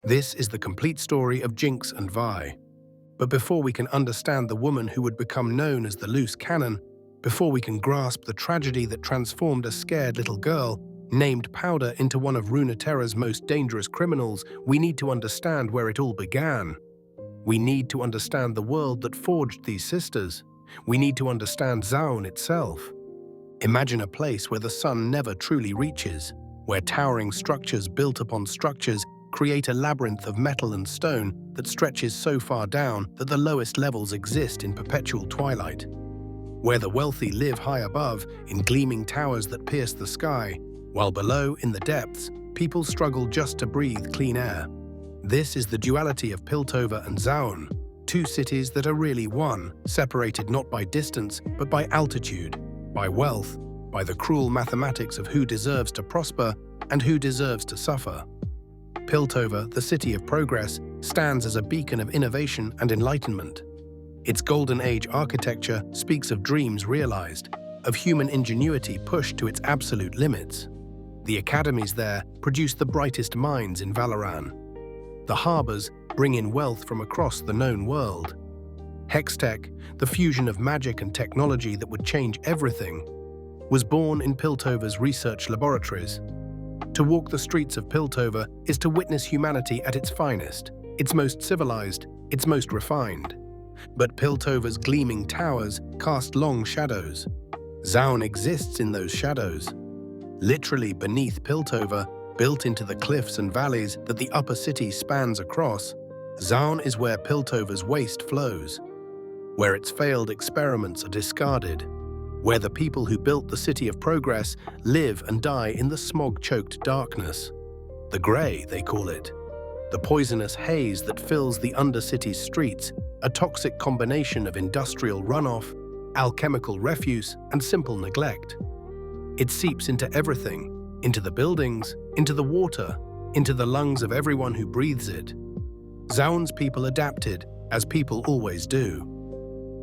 This is the complete story of Jinx and Vi. But before we can understand the woman who would become known as the loose cannon, before we can grasp the tragedy that transformed a scared little girl named Powder into one of Runeterra's most dangerous criminals, we need to understand where it all began. We need to understand the world that forged these sisters. We need to understand Zaun itself. Imagine a place where the sun never truly reaches, where towering structures built upon structures create a labyrinth of metal and stone that stretches so far down that the lowest levels exist in perpetual twilight. Where the wealthy live high above in gleaming towers that pierce the sky, while below, in the depths, people struggle just to breathe clean air. This is the duality of Piltover and Zaun, two cities that are really one, separated not by distance but by altitude, by wealth, by the cruel mathematics of who deserves to prosper and who deserves to suffer. Piltover, the city of progress, stands as a beacon of innovation and enlightenment. Its Golden Age architecture speaks of dreams realized, of human ingenuity pushed to its absolute limits. The academies there produce the brightest minds in Valoran. The harbors bring in wealth from across the known world. Hextech, the fusion of magic and technology that would change everything, was born in Piltover's research laboratories. To walk the streets of Piltover is to witness humanity at its finest, its most civilized, its most refined. But Piltover's gleaming towers cast long shadows. Zaun exists in those shadows. Literally beneath Piltover, built into the cliffs and valleys that the upper city spans across, Zaun is where Piltover's waste flows, where its failed experiments are discarded, where the people who built the city of progress live and die in the smog-choked darkness. The grey, they call it. The poisonous haze that fills the undercity's streets, a toxic combination of industrial runoff, alchemical refuse, and simple neglect. It seeps into everything, into the buildings, into the water, into the lungs of everyone who breathes it. Zaun's people adapted, as people always do.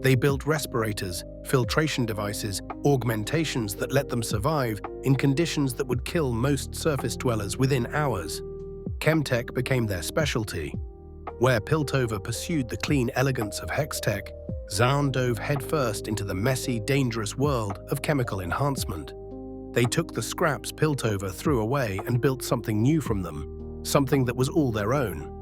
They built respirators, filtration devices, augmentations that let them survive in conditions that would kill most surface dwellers within hours. Chemtech became their specialty. Where Piltover pursued the clean elegance of Hextech, Zaun dove headfirst into the messy, dangerous world of chemical enhancement. They took the scraps Piltover threw away and built something new from them, something that was all their own.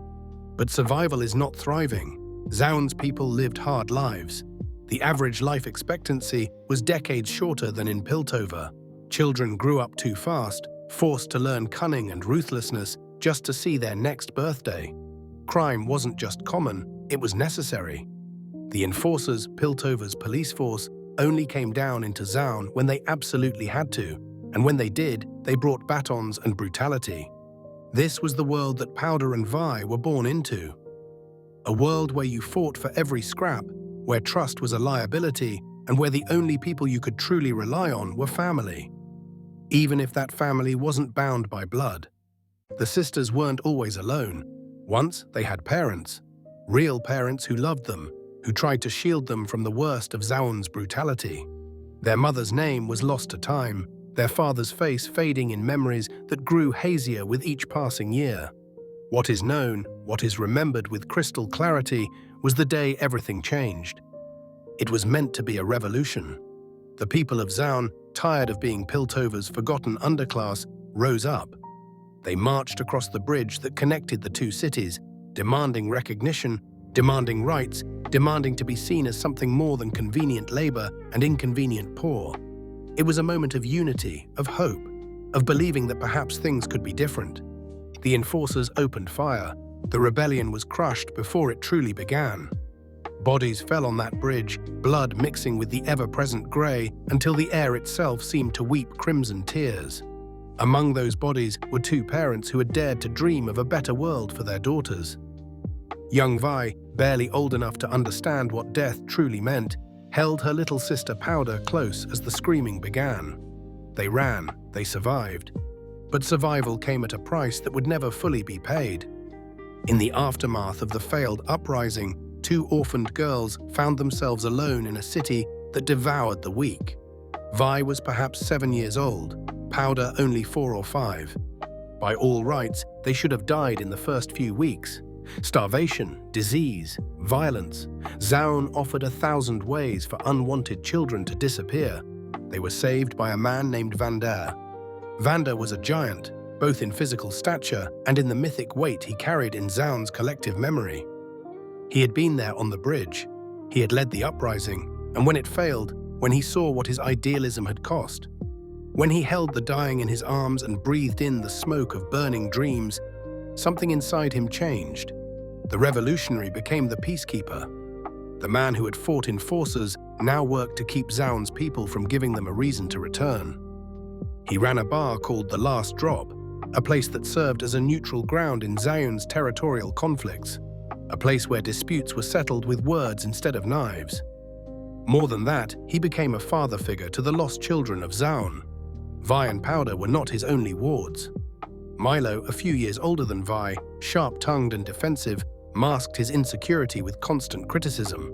But survival is not thriving. Zaun's people lived hard lives. The average life expectancy was decades shorter than in Piltover. Children grew up too fast, forced to learn cunning and ruthlessness just to see their next birthday. Crime wasn't just common, it was necessary. The enforcers, Piltover's police force, only came down into Zaun when they absolutely had to, and when they did, they brought batons and brutality. This was the world that Powder and Vi were born into. A world where you fought for every scrap, where trust was a liability, and where the only people you could truly rely on were family. Even if that family wasn't bound by blood. The sisters weren't always alone. Once they had parents, real parents who loved them, who tried to shield them from the worst of Zaun's brutality. Their mother's name was lost to time, their father's face fading in memories that grew hazier with each passing year. What is known, what is remembered with crystal clarity, was the day everything changed. It was meant to be a revolution. The people of Zaun, tired of being Piltover's forgotten underclass, rose up. They marched across the bridge that connected the two cities, demanding recognition, demanding rights, demanding to be seen as something more than convenient labor and inconvenient poor. It was a moment of unity, of hope, of believing that perhaps things could be different. The enforcers opened fire. The rebellion was crushed before it truly began. Bodies fell on that bridge, blood mixing with the ever-present grey until the air itself seemed to weep crimson tears. Among those bodies were two parents who had dared to dream of a better world for their daughters. Young Vi, barely old enough to understand what death truly meant, held her little sister Powder close as the screaming began. They ran, they survived. But survival came at a price that would never fully be paid. In the aftermath of the failed uprising, two orphaned girls found themselves alone in a city that devoured the weak. Vi was perhaps 7 years old, Powder only 4 or 5. By all rights, they should have died in the first few weeks. Starvation, disease, violence. Zaun offered 1,000 ways for unwanted children to disappear. They were saved by a man named Vander. Vander was a giant, both in physical stature and in the mythic weight he carried in Zaun's collective memory. He had been there on the bridge. He had led the uprising, and when it failed, when he saw what his idealism had cost, when he held the dying in his arms and breathed in the smoke of burning dreams, something inside him changed. The revolutionary became the peacekeeper. The man who had fought enforcers now worked to keep Zaun's people from giving them a reason to return. He ran a bar called The Last Drop, a place that served as a neutral ground in Zaun's territorial conflicts, a place where disputes were settled with words instead of knives. More than that, he became a father figure to the lost children of Zaun. Vi and Powder were not his only wards. Milo, a few years older than Vi, sharp-tongued and defensive, masked his insecurity with constant criticism.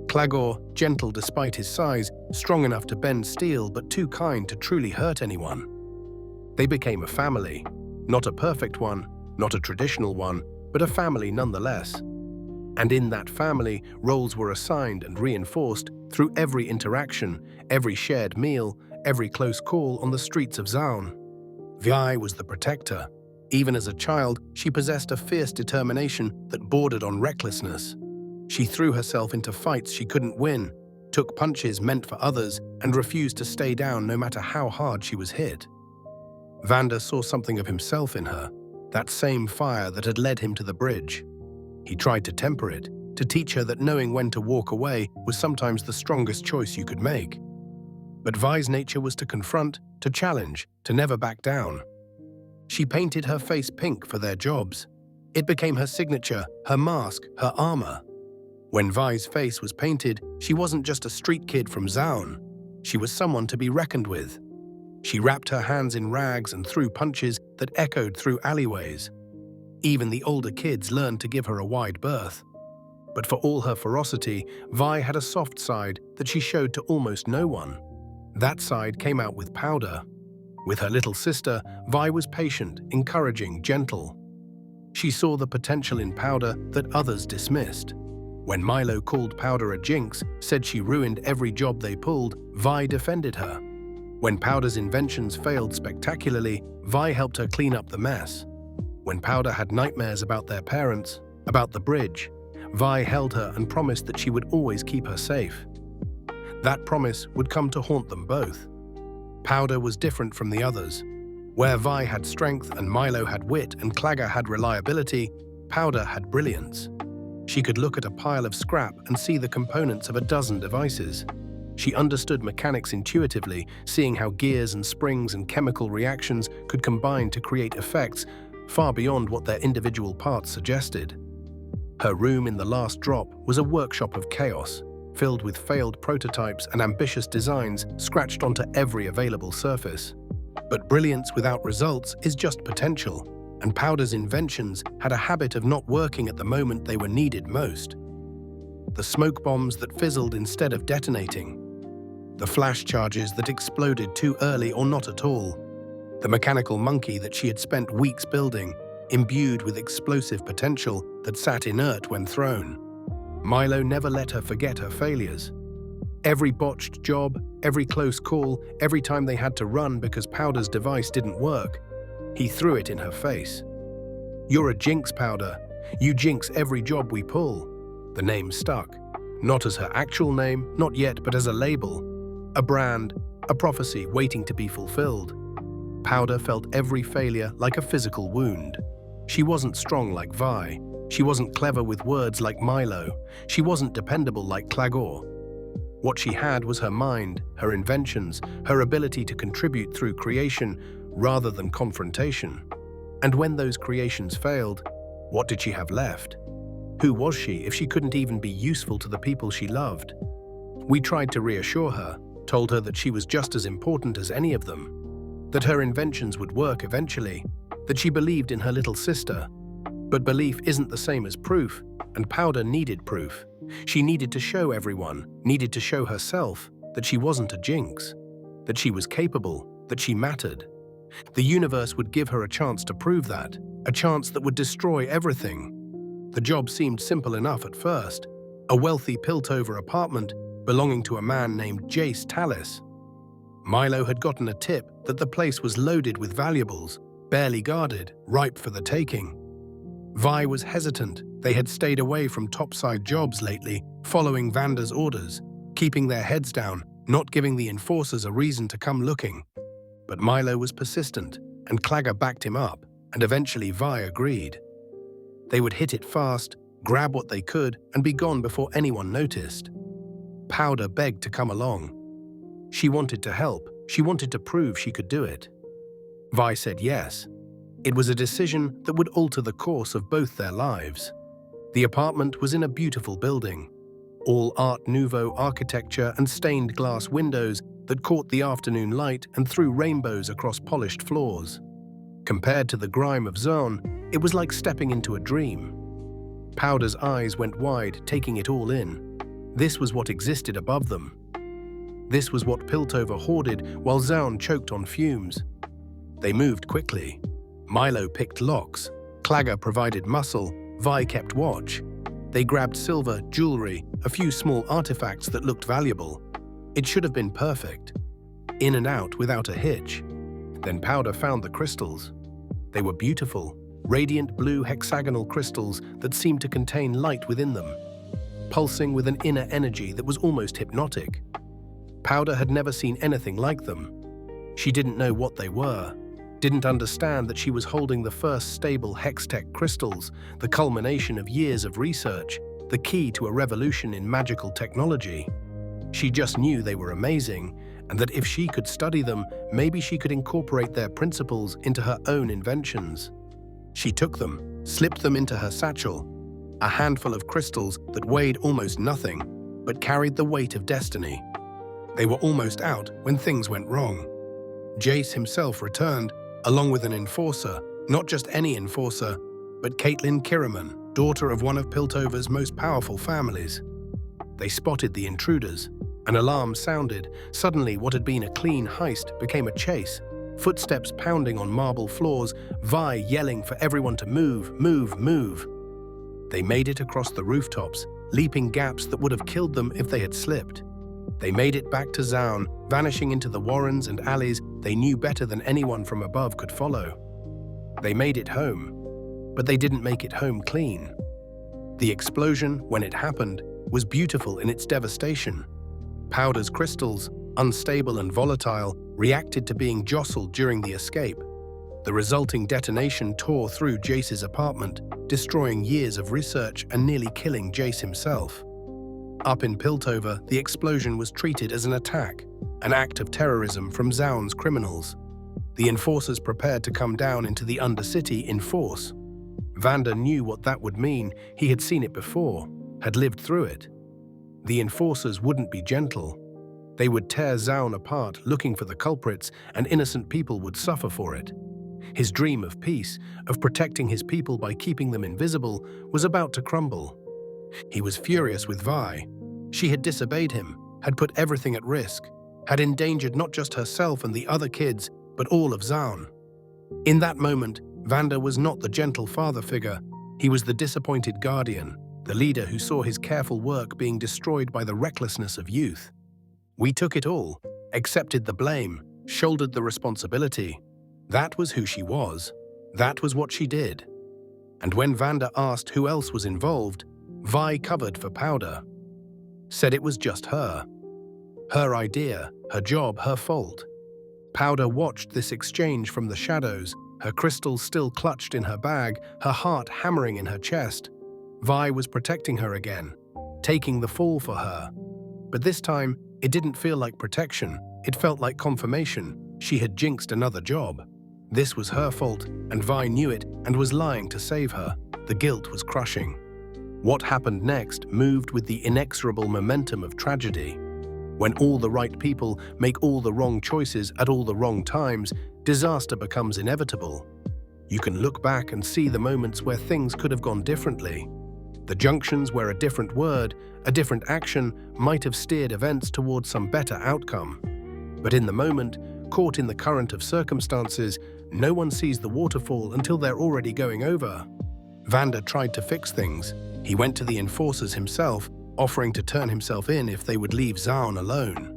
Clagor, gentle despite his size, strong enough to bend steel but too kind to truly hurt anyone. They became a family. Not a perfect one, not a traditional one, but a family nonetheless. And in that family, roles were assigned and reinforced through every interaction, every shared meal, every close call on the streets of Zaun. Vi was the protector. Even as a child, she possessed a fierce determination that bordered on recklessness. She threw herself into fights she couldn't win, took punches meant for others, and refused to stay down no matter how hard she was hit. Vander saw something of himself in her, that same fire that had led him to the bridge. He tried to temper it, to teach her that knowing when to walk away was sometimes the strongest choice you could make. But Vi's nature was to confront, to challenge, to never back down. She painted her face pink for their jobs. It became her signature, her mask, her armor. When Vi's face was painted, she wasn't just a street kid from Zaun. She was someone to be reckoned with. She wrapped her hands in rags and threw punches that echoed through alleyways. Even the older kids learned to give her a wide berth. But for all her ferocity, Vi had a soft side that she showed to almost no one. That side came out with Powder. With her little sister, Vi was patient, encouraging, gentle. She saw the potential in Powder that others dismissed. When Milo called Powder a jinx, said she ruined every job they pulled, Vi defended her. When Powder's inventions failed spectacularly, Vi helped her clean up the mess. When Powder had nightmares about their parents, about the bridge, Vi held her and promised that she would always keep her safe. That promise would come to haunt them both. Powder was different from the others. Where Vi had strength and Milo had wit and Clagor had reliability, Powder had brilliance. She could look at a pile of scrap and see the components of a dozen devices. She understood mechanics intuitively, seeing how gears and springs and chemical reactions could combine to create effects far beyond what their individual parts suggested. Her room in The Last Drop was a workshop of chaos, filled with failed prototypes and ambitious designs scratched onto every available surface. But brilliance without results is just potential, and Powder's inventions had a habit of not working at the moment they were needed most. The smoke bombs that fizzled instead of detonating. The flash charges that exploded too early or not at all. The mechanical monkey that she had spent weeks building, imbued with explosive potential that sat inert when thrown. Milo never let her forget her failures. Every botched job, every close call, every time they had to run because Powder's device didn't work, he threw it in her face. "You're a jinx, Powder. You jinx every job we pull." The name stuck. Not as her actual name, not yet, but as a label. A brand, a prophecy waiting to be fulfilled. Powder felt every failure like a physical wound. She wasn't strong like Vi. She wasn't clever with words like Milo. She wasn't dependable like Clagor. What she had was her mind, her inventions, her ability to contribute through creation rather than confrontation. And when those creations failed, what did she have left? Who was she if she couldn't even be useful to the people she loved? We tried to reassure her, told her that she was just as important as any of them, that her inventions would work eventually, that she believed in her little sister. But belief isn't the same as proof, and Powder needed proof. She needed to show everyone, needed to show herself, that she wasn't a jinx, that she was capable, that she mattered. The universe would give her a chance to prove that, a chance that would destroy everything. The job seemed simple enough at first. A wealthy Piltover apartment belonging to a man named Jace Tallis. Milo had gotten a tip that the place was loaded with valuables, barely guarded, ripe for the taking. Vi was hesitant. They had stayed away from topside jobs lately, following Vanda's orders, keeping their heads down, not giving the enforcers a reason to come looking. But Milo was persistent, and Clagger backed him up, and eventually Vi agreed. They would hit it fast, grab what they could, and be gone before anyone noticed. Powder begged to come along. She wanted to help. She wanted to prove she could do it. Vi said yes. It was a decision that would alter the course of both their lives. The apartment was in a beautiful building, all Art Nouveau architecture and stained glass windows that caught the afternoon light and threw rainbows across polished floors. Compared to the grime of Zaun, it was like stepping into a dream. Powder's eyes went wide, taking it all in. This was what existed above them. This was what Piltover hoarded while Zaun choked on fumes. They moved quickly. Milo picked locks. Clagger provided muscle. Vi kept watch. They grabbed silver, jewelry, a few small artifacts that looked valuable. It should have been perfect. In and out without a hitch. Then Powder found the crystals. They were beautiful, radiant blue hexagonal crystals that seemed to contain light within them, pulsing with an inner energy that was almost hypnotic. Powder had never seen anything like them. She didn't know what they were, didn't understand that she was holding the first stable Hextech crystals, the culmination of years of research, the key to a revolution in magical technology. She just knew they were amazing, and that if she could study them, maybe she could incorporate their principles into her own inventions. She took them, slipped them into her satchel, a handful of crystals that weighed almost nothing, but carried the weight of destiny. They were almost out when things went wrong. Jace himself returned, along with an enforcer, not just any enforcer, but Caitlin Kiraman, daughter of one of Piltover's most powerful families. They spotted the intruders. An alarm sounded. Suddenly, what had been a clean heist became a chase. Footsteps pounding on marble floors, Vi yelling for everyone to move, move, move. They made it across the rooftops, leaping gaps that would have killed them if they had slipped. They made it back to Zaun, vanishing into the warrens and alleys they knew better than anyone from above could follow. They made it home, but they didn't make it home clean. The explosion, when it happened, was beautiful in its devastation. Powder's crystals, unstable and volatile, reacted to being jostled during the escape. The resulting detonation tore through Jace's apartment, destroying years of research and nearly killing Jace himself. Up in Piltover, the explosion was treated as an attack, an act of terrorism from Zaun's criminals. The enforcers prepared to come down into the Undercity in force. Vanda knew what that would mean. He had seen it before, had lived through it. The enforcers wouldn't be gentle. They would tear Zaun apart, looking for the culprits, and innocent people would suffer for it. His dream of peace, of protecting his people by keeping them invisible, was about to crumble. He was furious with Vi. She had disobeyed him, had put everything at risk, had endangered not just herself and the other kids, but all of Zaun. In that moment, Vanda was not the gentle father figure. He was the disappointed guardian, the leader who saw his careful work being destroyed by the recklessness of youth. We took it all, accepted the blame, shouldered the responsibility. That was who she was. That was what she did. And when Vanda asked who else was involved, Vi covered for Powder. Said it was just her. Her idea, her job, her fault. Powder watched this exchange from the shadows, her crystals still clutched in her bag, her heart hammering in her chest. Vi was protecting her again, taking the fall for her. But this time, it didn't feel like protection. It felt like confirmation. She had jinxed another job. This was her fault, and Vi knew it and was lying to save her. The guilt was crushing. What happened next moved with the inexorable momentum of tragedy. When all the right people make all the wrong choices at all the wrong times, disaster becomes inevitable. You can look back and see the moments where things could have gone differently. The junctions where a different word, a different action might have steered events towards some better outcome. But in the moment, Caught in the current of circumstances, no one sees the waterfall until they're already going over. Vander tried to fix things. He went to the enforcers himself, offering to turn himself in if they would leave Zaun alone.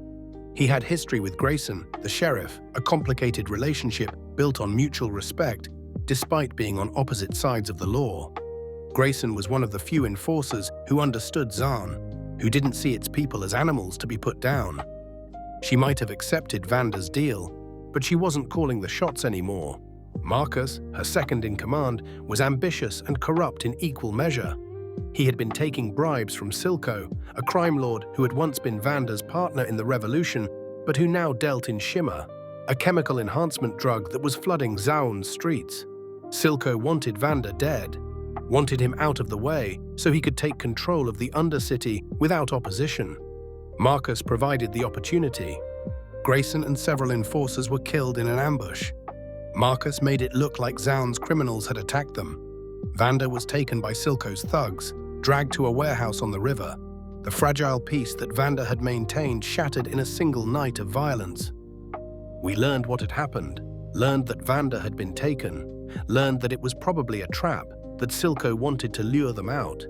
He had history with Grayson, the sheriff, a complicated relationship built on mutual respect, despite being on opposite sides of the law. Grayson was one of the few enforcers who understood Zaun, who didn't see its people as animals to be put down. She might have accepted Vander's deal, but she wasn't calling the shots anymore. Marcus, her second-in-command, was ambitious and corrupt in equal measure. He had been taking bribes from Silco, a crime lord who had once been Vander's partner in the revolution, but who now dealt in Shimmer, a chemical enhancement drug that was flooding Zaun's streets. Silco wanted Vander dead, wanted him out of the way so he could take control of the Undercity without opposition. Marcus provided the opportunity. Grayson and several enforcers were killed in an ambush. Marcus made it look like Zaun's criminals had attacked them. Vander was taken by Silco's thugs, dragged to a warehouse on the river. The fragile peace that Vander had maintained shattered in a single night of violence. We learned what had happened, learned that Vander had been taken, learned that it was probably a trap, that Silco wanted to lure them out.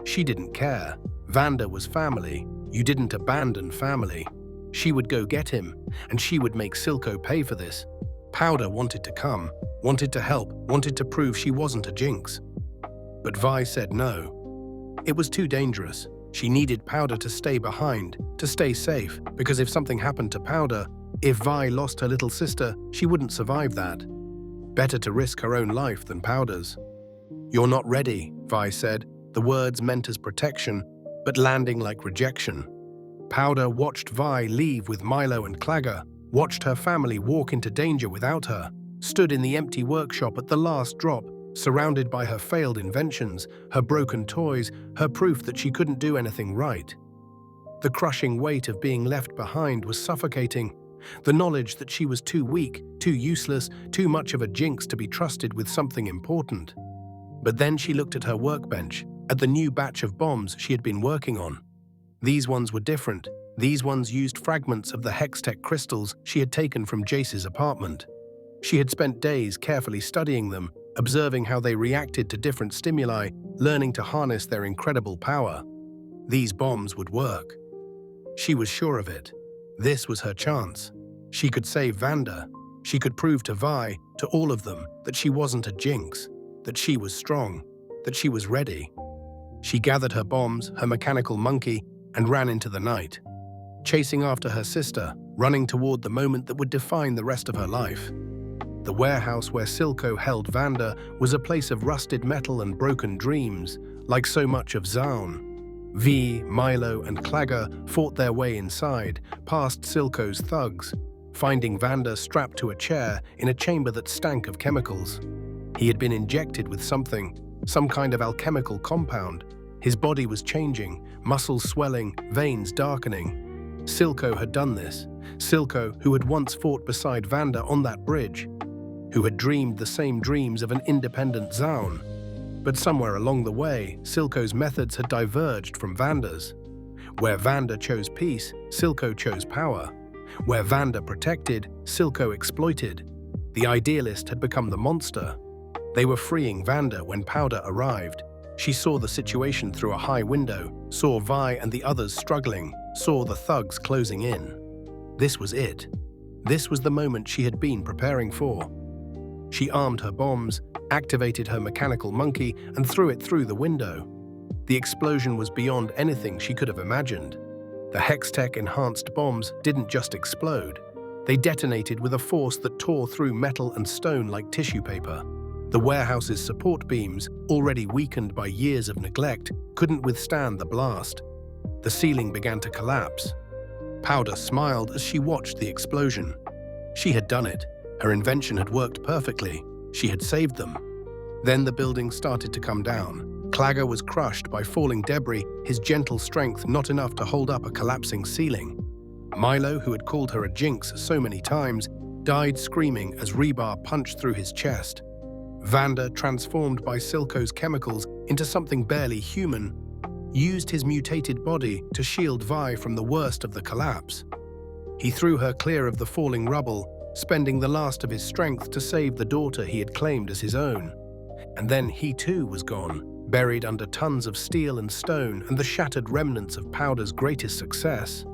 She didn't care. Vander was family. You didn't abandon family. She would go get him, and she would make Silco pay for this. Powder wanted to come, wanted to help, wanted to prove she wasn't a Jinx. But Vi said no. It was too dangerous. She needed Powder to stay behind, to stay safe, because if something happened to Powder, if Vi lost her little sister, she wouldn't survive that. Better to risk her own life than Powder's. "You're not ready," Vi said, the words meant as protection, but landing like rejection. Powder watched Vi leave with Milo and Clagger, watched her family walk into danger without her, stood in the empty workshop at the last drop, surrounded by her failed inventions, her broken toys, her proof that she couldn't do anything right. The crushing weight of being left behind was suffocating, the knowledge that she was too weak, too useless, too much of a Jinx to be trusted with something important. But then she looked at her workbench, at the new batch of bombs she had been working on. These ones were different. These ones used fragments of the Hextech crystals she had taken from Jace's apartment. She had spent days carefully studying them, observing how they reacted to different stimuli, learning to harness their incredible power. These bombs would work. She was sure of it. This was her chance. She could save Vander. She could prove to Vi, to all of them, that she wasn't a Jinx, that she was strong, that she was ready. She gathered her bombs, her mechanical monkey, and ran into the night, chasing after her sister, running toward the moment that would define the rest of her life. The warehouse where Silco held Vander was a place of rusted metal and broken dreams, like so much of Zaun. Vi, Milo, and Clagger fought their way inside, past Silco's thugs, finding Vander strapped to a chair in a chamber that stank of chemicals. He had been injected with something, some kind of alchemical compound. His body was changing, muscles swelling, veins darkening. Silco had done this. Silco, who had once fought beside Vander on that bridge, who had dreamed the same dreams of an independent Zaun. But somewhere along the way, Silco's methods had diverged from Vander's. Where Vander chose peace, Silco chose power. Where Vander protected, Silco exploited. The idealist had become the monster. They were freeing Vander when Powder arrived. She saw the situation through a high window, saw Vi and the others struggling, saw the thugs closing in. This was it. This was the moment she had been preparing for. She armed her bombs, activated her mechanical monkey, and threw it through the window. The explosion was beyond anything she could have imagined. The Hextech-enhanced bombs didn't just explode. They detonated with a force that tore through metal and stone like tissue paper. The warehouse's support beams, already weakened by years of neglect, couldn't withstand the blast. The ceiling began to collapse. Powder smiled as she watched the explosion. She had done it. Her invention had worked perfectly. She had saved them. Then the building started to come down. Clagger was crushed by falling debris, his gentle strength not enough to hold up a collapsing ceiling. Milo, who had called her a Jinx so many times, died screaming as rebar punched through his chest. Vander, transformed by Silco's chemicals into something barely human, used his mutated body to shield Vi from the worst of the collapse. He threw her clear of the falling rubble, spending the last of his strength to save the daughter he had claimed as his own. And then he too was gone, buried under tons of steel and stone and the shattered remnants of Powder's greatest success.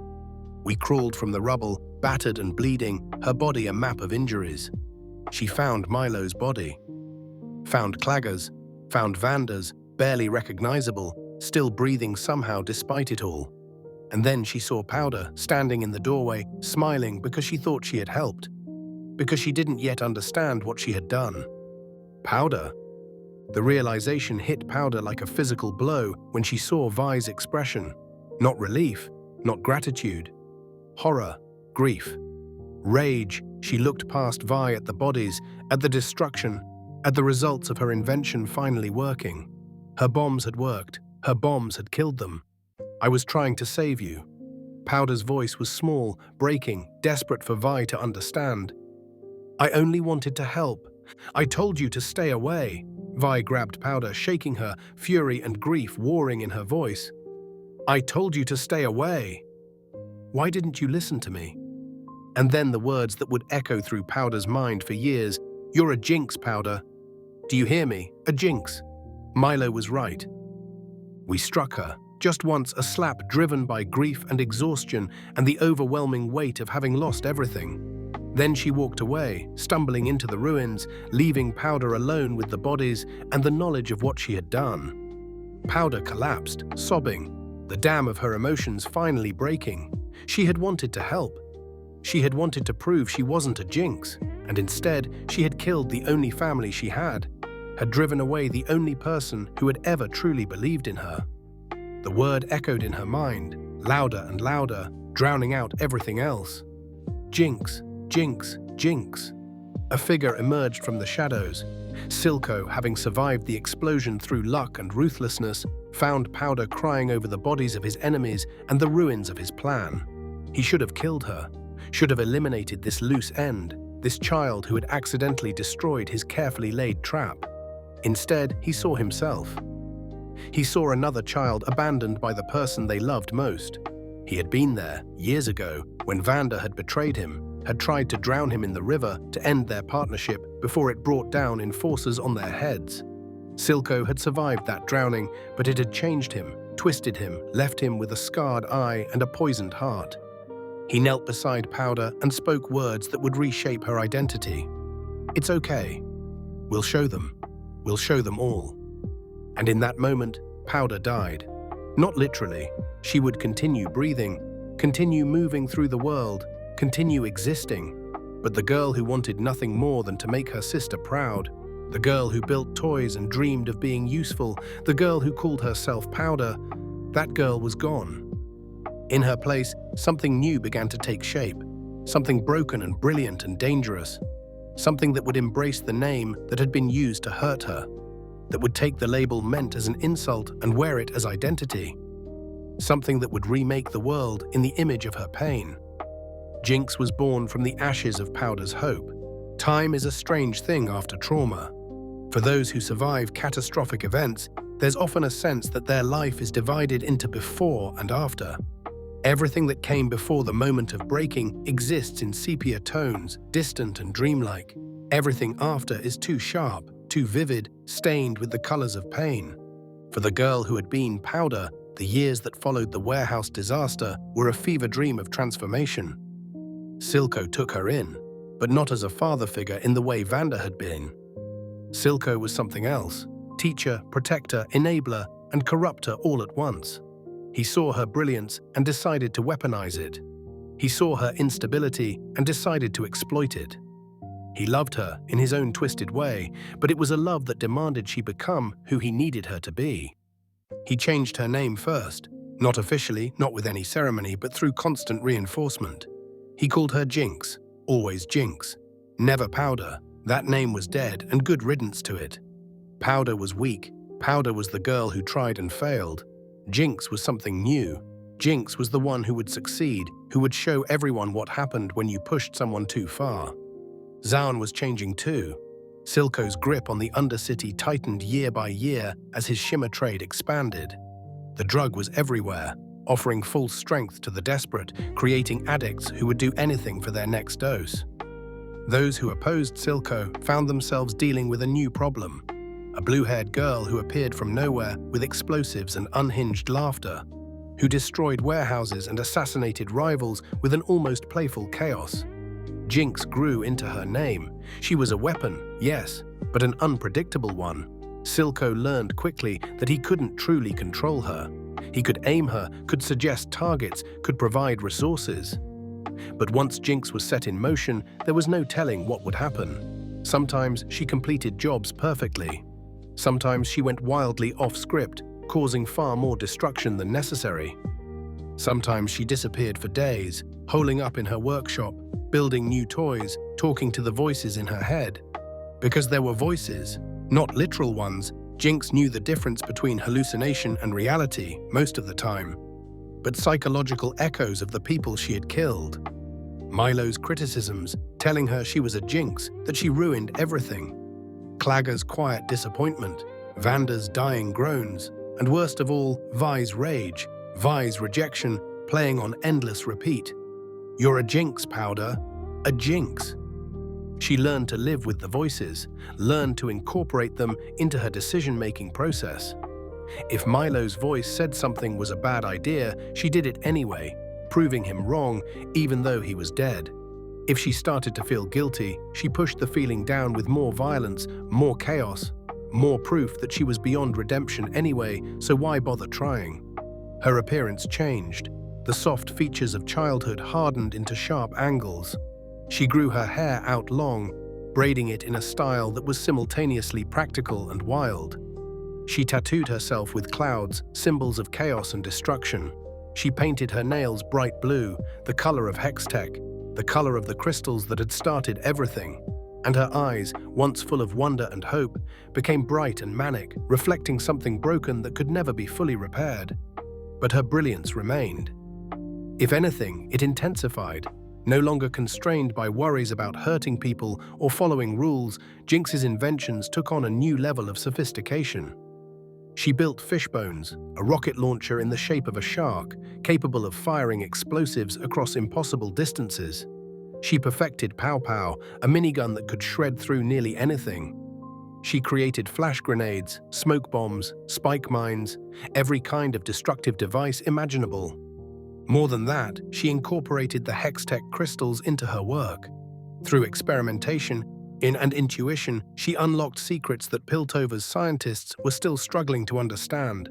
We crawled from the rubble, battered and bleeding, her body a map of injuries. She found Milo's body. Found Clagger's, found Vanda's, barely recognizable, still breathing somehow despite it all. And then she saw Powder, standing in the doorway, smiling because she thought she had helped. Because she didn't yet understand what she had done. Powder? The realization hit Powder like a physical blow when she saw Vi's expression. Not relief, not gratitude. Horror, grief, rage. She looked past Vi at the bodies, at the destruction, at the results of her invention finally working. Her bombs had worked. Her bombs had killed them. I was trying to save you. Powder's voice was small, breaking, desperate for Vi to understand. I only wanted to help. I told you to stay away. Vi grabbed Powder, shaking her, fury and grief warring in her voice. I told you to stay away. Why didn't you listen to me? And then the words that would echo through Powder's mind for years. You're a jinx, Powder. Do you hear me? A jinx. Milo was right. We struck her. Just once, a slap driven by grief and exhaustion and the overwhelming weight of having lost everything. Then she walked away, stumbling into the ruins, leaving Powder alone with the bodies and the knowledge of what she had done. Powder collapsed, sobbing, the dam of her emotions finally breaking. She had wanted to help. She had wanted to prove she wasn't a jinx, and instead she had killed the only family she had driven away the only person who had ever truly believed in her. The word echoed in her mind, louder and louder, drowning out everything else. Jinx, jinx, jinx. A figure emerged from the shadows. Silco, having survived the explosion through luck and ruthlessness, found Powder crying over the bodies of his enemies and the ruins of his plan. He should have killed her, should have eliminated this loose end, this child who had accidentally destroyed his carefully laid trap. Instead, he saw himself. He saw another child abandoned by the person they loved most. He had been there, years ago, when Vanda had betrayed him, had tried to drown him in the river to end their partnership before it brought down enforcers on their heads. Silco had survived that drowning, but it had changed him, twisted him, left him with a scarred eye and a poisoned heart. He knelt beside Powder and spoke words that would reshape her identity. It's okay. We'll show them. We'll show them all. And in that moment, Powder died. Not literally. She would continue breathing, continue moving through the world, continue existing. But the girl who wanted nothing more than to make her sister proud, the girl who built toys and dreamed of being useful, the girl who called herself Powder, that girl was gone. In her place, something new began to take shape, something broken and brilliant and dangerous, something that would embrace the name that had been used to hurt her, that would take the label meant as an insult and wear it as identity, something that would remake the world in the image of her pain. Jinx was born from the ashes of Powder's hope. Time is a strange thing after trauma. For those who survive catastrophic events, there's often a sense that their life is divided into before and after. Everything that came before the moment of breaking exists in sepia tones, distant and dreamlike. Everything after is too sharp, too vivid, stained with the colors of pain. For the girl who had been Powder, the years that followed the warehouse disaster were a fever dream of transformation. Silco took her in, but not as a father figure in the way Vanda had been. Silco was something else, teacher, protector, enabler, and corrupter all at once. He saw her brilliance and decided to weaponize it. He saw her instability and decided to exploit it. He loved her in his own twisted way, but it was a love that demanded she become who he needed her to be. He changed her name first, not officially, not with any ceremony, but through constant reinforcement. He called her Jinx, always Jinx, never Powder. That name was dead, and good riddance to it. Powder was weak. Powder was the girl who tried and failed. Jinx was something new. Jinx was the one who would succeed, who would show everyone what happened when you pushed someone too far. Zaun was changing too. Silco's grip on the Undercity tightened year by year as his shimmer trade expanded. The drug was everywhere. offering full strength to the desperate, creating addicts who would do anything for their next dose. Those who opposed Silco found themselves dealing with a new problem: a blue-haired girl who appeared from nowhere with explosives and unhinged laughter, who destroyed warehouses and assassinated rivals with an almost playful chaos. Jinx grew into her name. She was a weapon, yes, but an unpredictable one. Silco learned quickly that he couldn't truly control her. He could aim her, could suggest targets, could provide resources. But once Jinx was set in motion, there was no telling what would happen. Sometimes she completed jobs perfectly. Sometimes she went wildly off-script, causing far more destruction than necessary. Sometimes she disappeared for days, holing up in her workshop, building new toys, talking to the voices in her head. Because there were voices, not literal ones, Jinx knew the difference between hallucination and reality most of the time, but psychological echoes of the people she had killed. Milo's criticisms, telling her she was a Jinx, that she ruined everything. Clagger's quiet disappointment, Vanda's dying groans, and worst of all, Vi's rage, Vi's rejection, playing on endless repeat. You're a Jinx, Powder. A Jinx. She learned to live with the voices, learned to incorporate them into her decision-making process. If Milo's voice said something was a bad idea, she did it anyway, proving him wrong even though he was dead. If she started to feel guilty, she pushed the feeling down with more violence, more chaos, more proof that she was beyond redemption anyway, so why bother trying? Her appearance changed. The soft features of childhood hardened into sharp angles. She grew her hair out long, braiding it in a style that was simultaneously practical and wild. She tattooed herself with clouds, symbols of chaos and destruction. She painted her nails bright blue, the color of Hextech, the color of the crystals that had started everything. And her eyes, once full of wonder and hope, became bright and manic, reflecting something broken that could never be fully repaired. But her brilliance remained. If anything, it intensified. No longer constrained by worries about hurting people or following rules, Jinx's inventions took on a new level of sophistication. She built fishbones, a rocket launcher in the shape of a shark, capable of firing explosives across impossible distances. She perfected Pow Pow, a minigun that could shred through nearly anything. She created flash grenades, smoke bombs, spike mines, every kind of destructive device imaginable. More than that, she incorporated the Hextech crystals into her work. Through experimentation and intuition, she unlocked secrets that Piltover's scientists were still struggling to understand.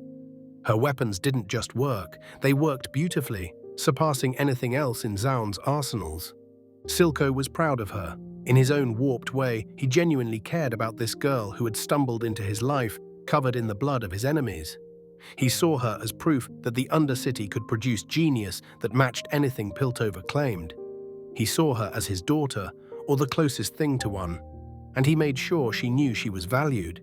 Her weapons didn't just work, they worked beautifully, surpassing anything else in Zaun's arsenals. Silco was proud of her. In his own warped way, he genuinely cared about this girl who had stumbled into his life, covered in the blood of his enemies. He saw her as proof that the Undercity could produce genius that matched anything Piltover claimed. He saw her as his daughter, or the closest thing to one, and he made sure she knew she was valued,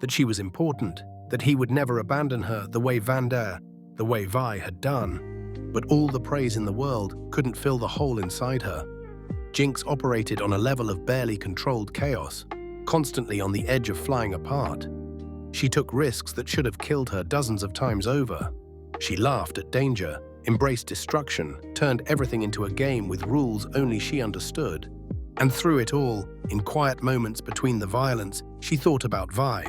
that she was important, that he would never abandon her the way Vanda, the way Vi had done. But all the praise in the world couldn't fill the hole inside her. Jinx operated on a level of barely controlled chaos, constantly on the edge of flying apart. She took risks that should have killed her dozens of times over. She laughed at danger, embraced destruction, turned everything into a game with rules only she understood. And through it all, in quiet moments between the violence, she thought about Vi.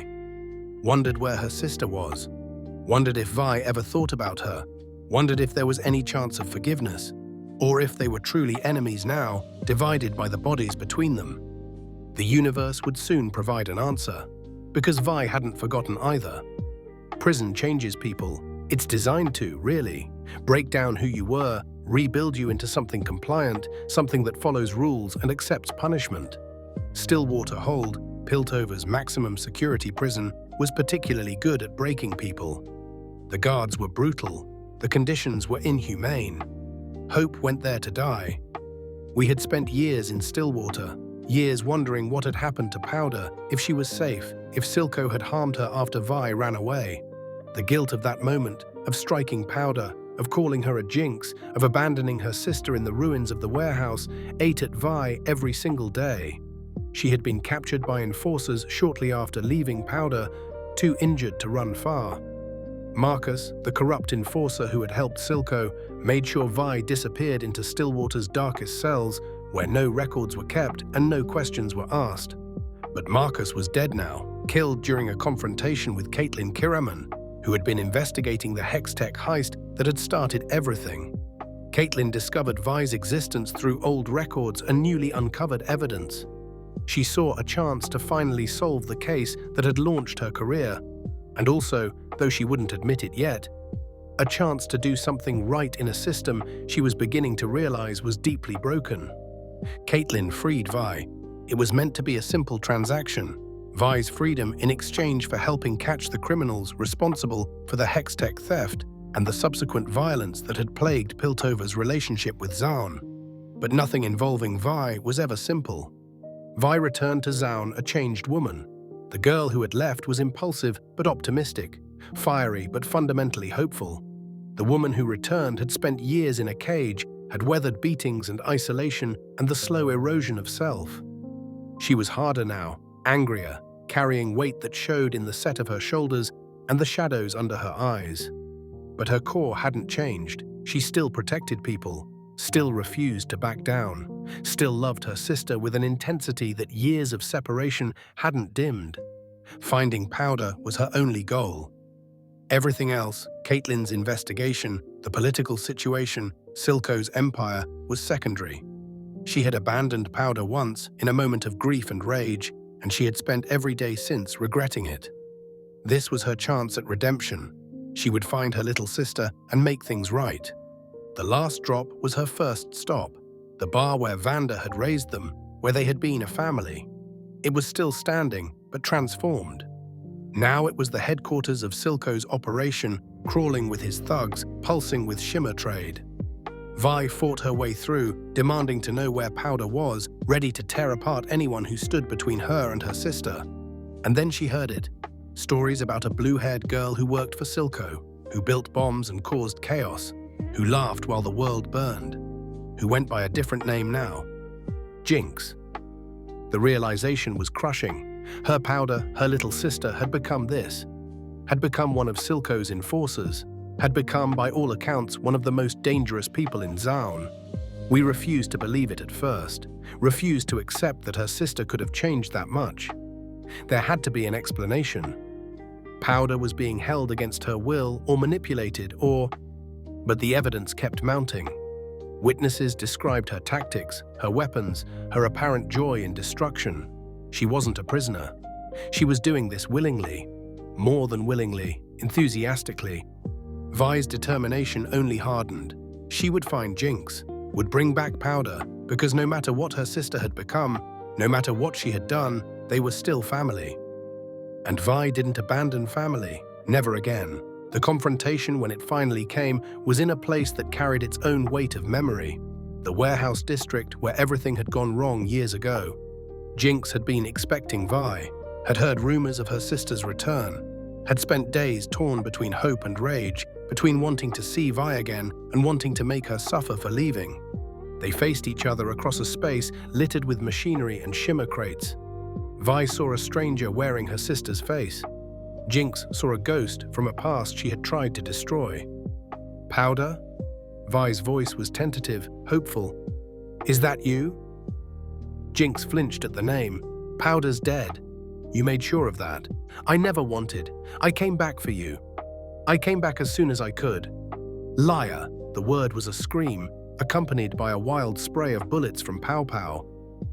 Wondered where her sister was. Wondered if Vi ever thought about her. Wondered if there was any chance of forgiveness. Or if they were truly enemies now, divided by the bodies between them. The universe would soon provide an answer, because Vi hadn't forgotten either. Prison changes people. It's designed to, really. Break down who you were, rebuild you into something compliant, something that follows rules and accepts punishment. Stillwater Hold, Piltover's maximum security prison, was particularly good at breaking people. The guards were brutal. The conditions were inhumane. Hope went there to die. We had spent years in Stillwater, years wondering what had happened to Powder, if she was safe, if Silco had harmed her after Vi ran away. The guilt of that moment, of striking Powder, of calling her a Jinx, of abandoning her sister in the ruins of the warehouse, ate at Vi every single day. She had been captured by enforcers shortly after leaving Powder, too injured to run far. Marcus, the corrupt enforcer who had helped Silco, made sure Vi disappeared into Stillwater's darkest cells, where no records were kept and no questions were asked. But Marcus was dead now, killed during a confrontation with Caitlin Kiraman, who had been investigating the Hextech heist that had started everything. Caitlin discovered Vi's existence through old records and newly uncovered evidence. She saw a chance to finally solve the case that had launched her career, and also, though she wouldn't admit it yet, a chance to do something right in a system she was beginning to realize was deeply broken. Caitlin freed Vi. It was meant to be a simple transaction, Vi's freedom in exchange for helping catch the criminals responsible for the Hextech theft and the subsequent violence that had plagued Piltover's relationship with Zaun. But nothing involving Vi was ever simple. Vi returned to Zaun a changed woman. The girl who had left was impulsive but optimistic, fiery but fundamentally hopeful. The woman who returned had spent years in a cage, had weathered beatings and isolation and the slow erosion of self. She was harder now, angrier, carrying weight that showed in the set of her shoulders and the shadows under her eyes. But her core hadn't changed. She still protected people, still refused to back down, still loved her sister with an intensity that years of separation hadn't dimmed. Finding Powder was her only goal. Everything else, Caitlin's investigation, the political situation, Silco's empire, was secondary. She had abandoned Powder once in a moment of grief and rage, and she had spent every day since regretting it. This was her chance at redemption. She would find her little sister and make things right. The last drop was her first stop, the bar where Vanda had raised them, where they had been a family. It was still standing, but transformed. Now it was the headquarters of Silco's operation, crawling with his thugs, pulsing with shimmer trade. Vi fought her way through, demanding to know where Powder was, ready to tear apart anyone who stood between her and her sister. And then she heard it. Stories about a blue-haired girl who worked for Silco, who built bombs and caused chaos, who laughed while the world burned, who went by a different name now. Jinx. The realization was crushing. Her Powder, her little sister, had become this. Had become one of Silco's enforcers. Had become, by all accounts, one of the most dangerous people in Zaun. We refused to believe it at first, refused to accept that her sister could have changed that much. There had to be an explanation. Powder was being held against her will or manipulated but the evidence kept mounting. Witnesses described her tactics, her weapons, her apparent joy in destruction. She wasn't a prisoner. She was doing this willingly, more than willingly, enthusiastically. Vi's determination only hardened. She would find Jinx, would bring back Powder, because no matter what her sister had become, no matter what she had done, they were still family. And Vi didn't abandon family, never again. The confrontation, when it finally came, was in a place that carried its own weight of memory. The warehouse district where everything had gone wrong years ago. Jinx had been expecting Vi, had heard rumors of her sister's return, had spent days torn between hope and rage, between wanting to see Vi again and wanting to make her suffer for leaving. They faced each other across a space littered with machinery and shimmer crates. Vi saw a stranger wearing her sister's face. Jinx saw a ghost from a past she had tried to destroy. Powder? Vi's voice was tentative, hopeful. Is that you? Jinx flinched at the name. Powder's dead. You made sure of that. I never wanted. I came back for you. I came back as soon as I could. Liar. The word was a scream, accompanied by a wild spray of bullets from Pow Pow.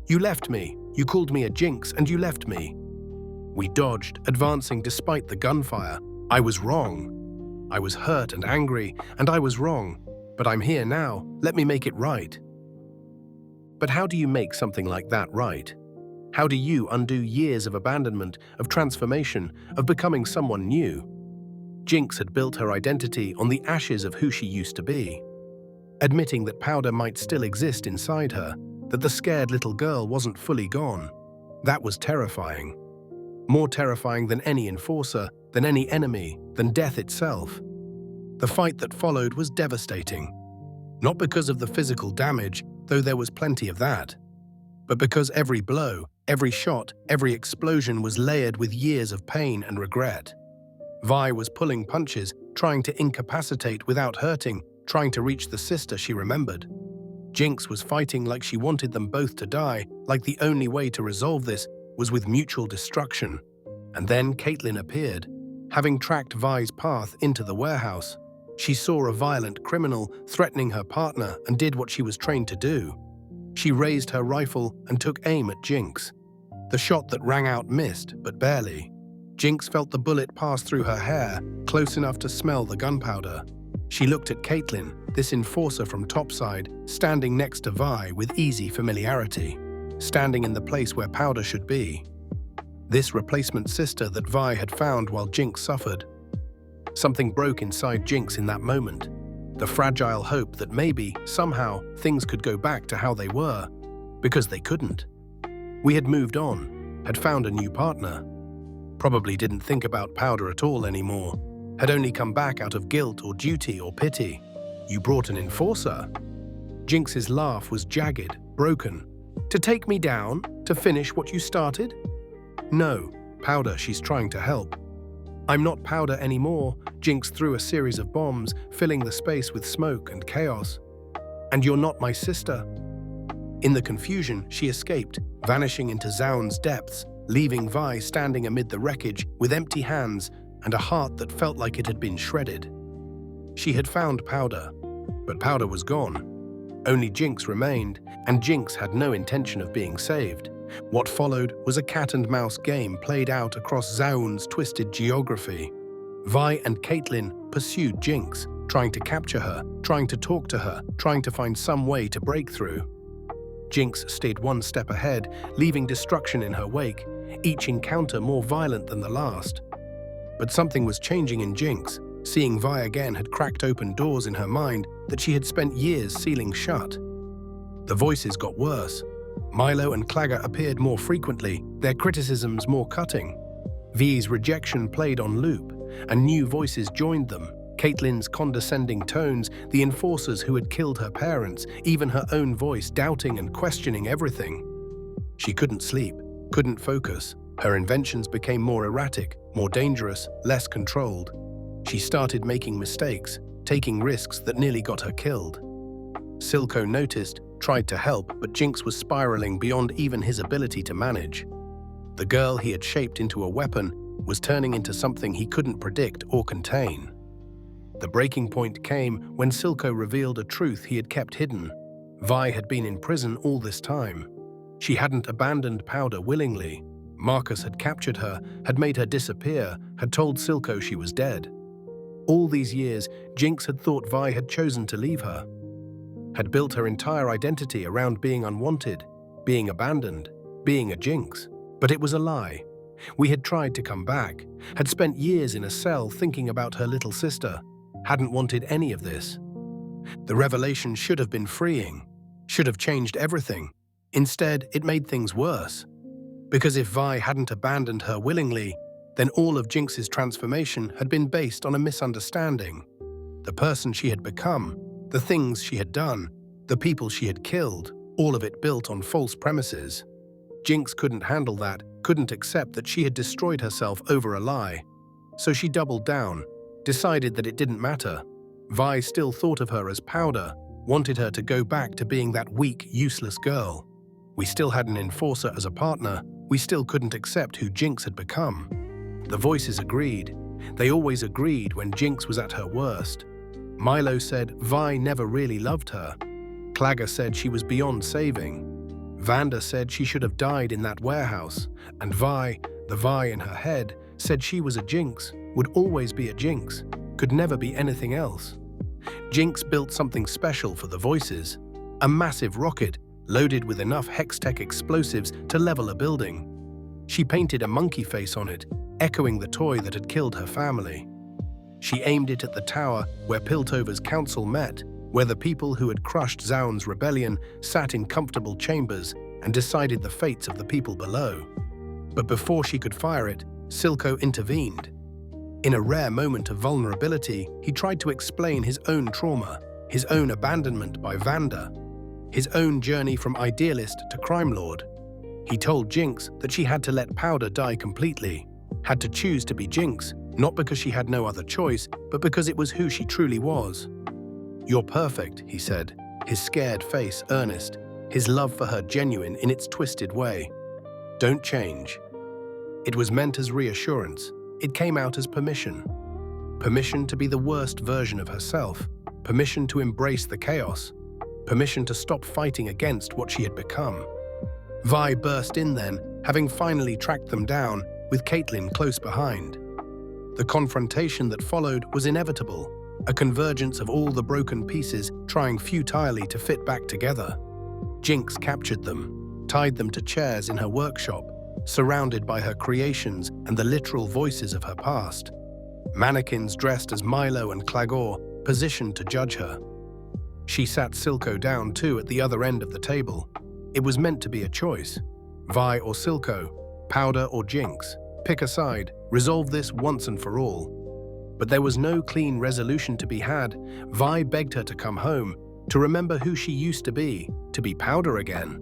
You left me. You called me a Jinx, and you left me. We dodged, advancing despite the gunfire. I was wrong. I was hurt and angry, and I was wrong. But I'm here now. Let me make it right. But how do you make something like that right? How do you undo years of abandonment, of transformation, of becoming someone new? Jinx had built her identity on the ashes of who she used to be. Admitting that Powder might still exist inside her, that the scared little girl wasn't fully gone, that was terrifying. More terrifying than any enforcer, than any enemy, than death itself. The fight that followed was devastating. Not because of the physical damage, though there was plenty of that, but because every blow, every shot, every explosion was layered with years of pain and regret. Vi was pulling punches, trying to incapacitate without hurting, trying to reach the sister she remembered. Jinx was fighting like she wanted them both to die, like the only way to resolve this was with mutual destruction. And then Caitlyn appeared. Having tracked Vi's path into the warehouse, she saw a violent criminal threatening her partner and did what she was trained to do. She raised her rifle and took aim at Jinx. The shot that rang out missed, but barely. Jinx felt the bullet pass through her hair, close enough to smell the gunpowder. She looked at Caitlyn, this enforcer from topside, standing next to Vi with easy familiarity, standing in the place where Powder should be. This replacement sister that Vi had found while Jinx suffered. Something broke inside Jinx in that moment. The fragile hope that maybe, somehow, things could go back to how they were. Because they couldn't. We had moved on, had found a new partner. Probably didn't think about Powder at all anymore. Had only come back out of guilt or duty or pity. You brought an enforcer? Jinx's laugh was jagged, broken. To take me down? To finish what you started? No, Powder, she's trying to help. I'm not Powder anymore. Jinx threw a series of bombs, filling the space with smoke and chaos. And you're not my sister. In the confusion, she escaped, vanishing into Zaun's depths, leaving Vi standing amid the wreckage with empty hands and a heart that felt like it had been shredded. She had found Powder, but Powder was gone. Only Jinx remained, and Jinx had no intention of being saved. What followed was a cat-and-mouse game played out across Zaun's twisted geography. Vi and Caitlyn pursued Jinx, trying to capture her, trying to talk to her, trying to find some way to break through. Jinx stayed one step ahead, leaving destruction in her wake, each encounter more violent than the last. But something was changing in Jinx. Seeing Vi again had cracked open doors in her mind that she had spent years sealing shut. The voices got worse. Milo and Clagger appeared more frequently, their criticisms more cutting. V's rejection played on loop, and new voices joined them. Caitlyn's condescending tones, the enforcers who had killed her parents, even her own voice doubting and questioning everything. She couldn't sleep, couldn't focus. Her inventions became more erratic, more dangerous, less controlled. She started making mistakes, taking risks that nearly got her killed. Silco noticed, tried to help, but Jinx was spiraling beyond even his ability to manage. The girl he had shaped into a weapon was turning into something he couldn't predict or contain. The breaking point came when Silco revealed a truth he had kept hidden. Vi had been in prison all this time. She hadn't abandoned Powder willingly. Marcus had captured her, had made her disappear, had told Silco she was dead. All these years, Jinx had thought Vi had chosen to leave her. Had built her entire identity around being unwanted, being abandoned, being a Jinx. But it was a lie. We had tried to come back, had spent years in a cell thinking about her little sister, hadn't wanted any of this. The revelation should have been freeing, should have changed everything. Instead, it made things worse. Because if Vi hadn't abandoned her willingly, then all of Jinx's transformation had been based on a misunderstanding. The person she had become, the things she had done, the people she had killed, all of it built on false premises. Jinx couldn't handle that, couldn't accept that she had destroyed herself over a lie. So she doubled down, decided that it didn't matter. Vi still thought of her as Powder, wanted her to go back to being that weak, useless girl. We still had an enforcer as a partner, we still couldn't accept who Jinx had become. The voices agreed. They always agreed when Jinx was at her worst. Milo said Vi never really loved her. Clagger said she was beyond saving. Vanda said she should have died in that warehouse. And Vi, the Vi in her head, said she was a Jinx, would always be a Jinx, could never be anything else. Jinx built something special for the voices. A massive rocket loaded with enough Hextech explosives to level a building. She painted a monkey face on it, echoing the toy that had killed her family. She aimed it at the tower where Piltover's council met, where the people who had crushed Zaun's rebellion sat in comfortable chambers and decided the fates of the people below. But before she could fire it, Silco intervened. In a rare moment of vulnerability, he tried to explain his own trauma, his own abandonment by Vanda, his own journey from idealist to crime lord. He told Jinx that she had to let Powder die completely, had to choose to be Jinx, Not because she had no other choice, but because it was who she truly was. "You're perfect," he said, his scared face earnest, his love for her genuine in its twisted way. "Don't change." It was meant as reassurance. It came out as permission. Permission to be the worst version of herself. Permission to embrace the chaos. Permission to stop fighting against what she had become. Vi burst in then, having finally tracked them down, with Caitlyn close behind. The confrontation that followed was inevitable, a convergence of all the broken pieces trying futilely to fit back together. Jinx captured them, tied them to chairs in her workshop, surrounded by her creations and the literal voices of her past. Mannequins dressed as Milo and Clagor, positioned to judge her. She sat Silco down too at the other end of the table. It was meant to be a choice. Vi or Silco, Powder or Jinx. Pick a side, resolve this once and for all. But there was no clean resolution to be had. Vi begged her to come home, to remember who she used to be Powder again.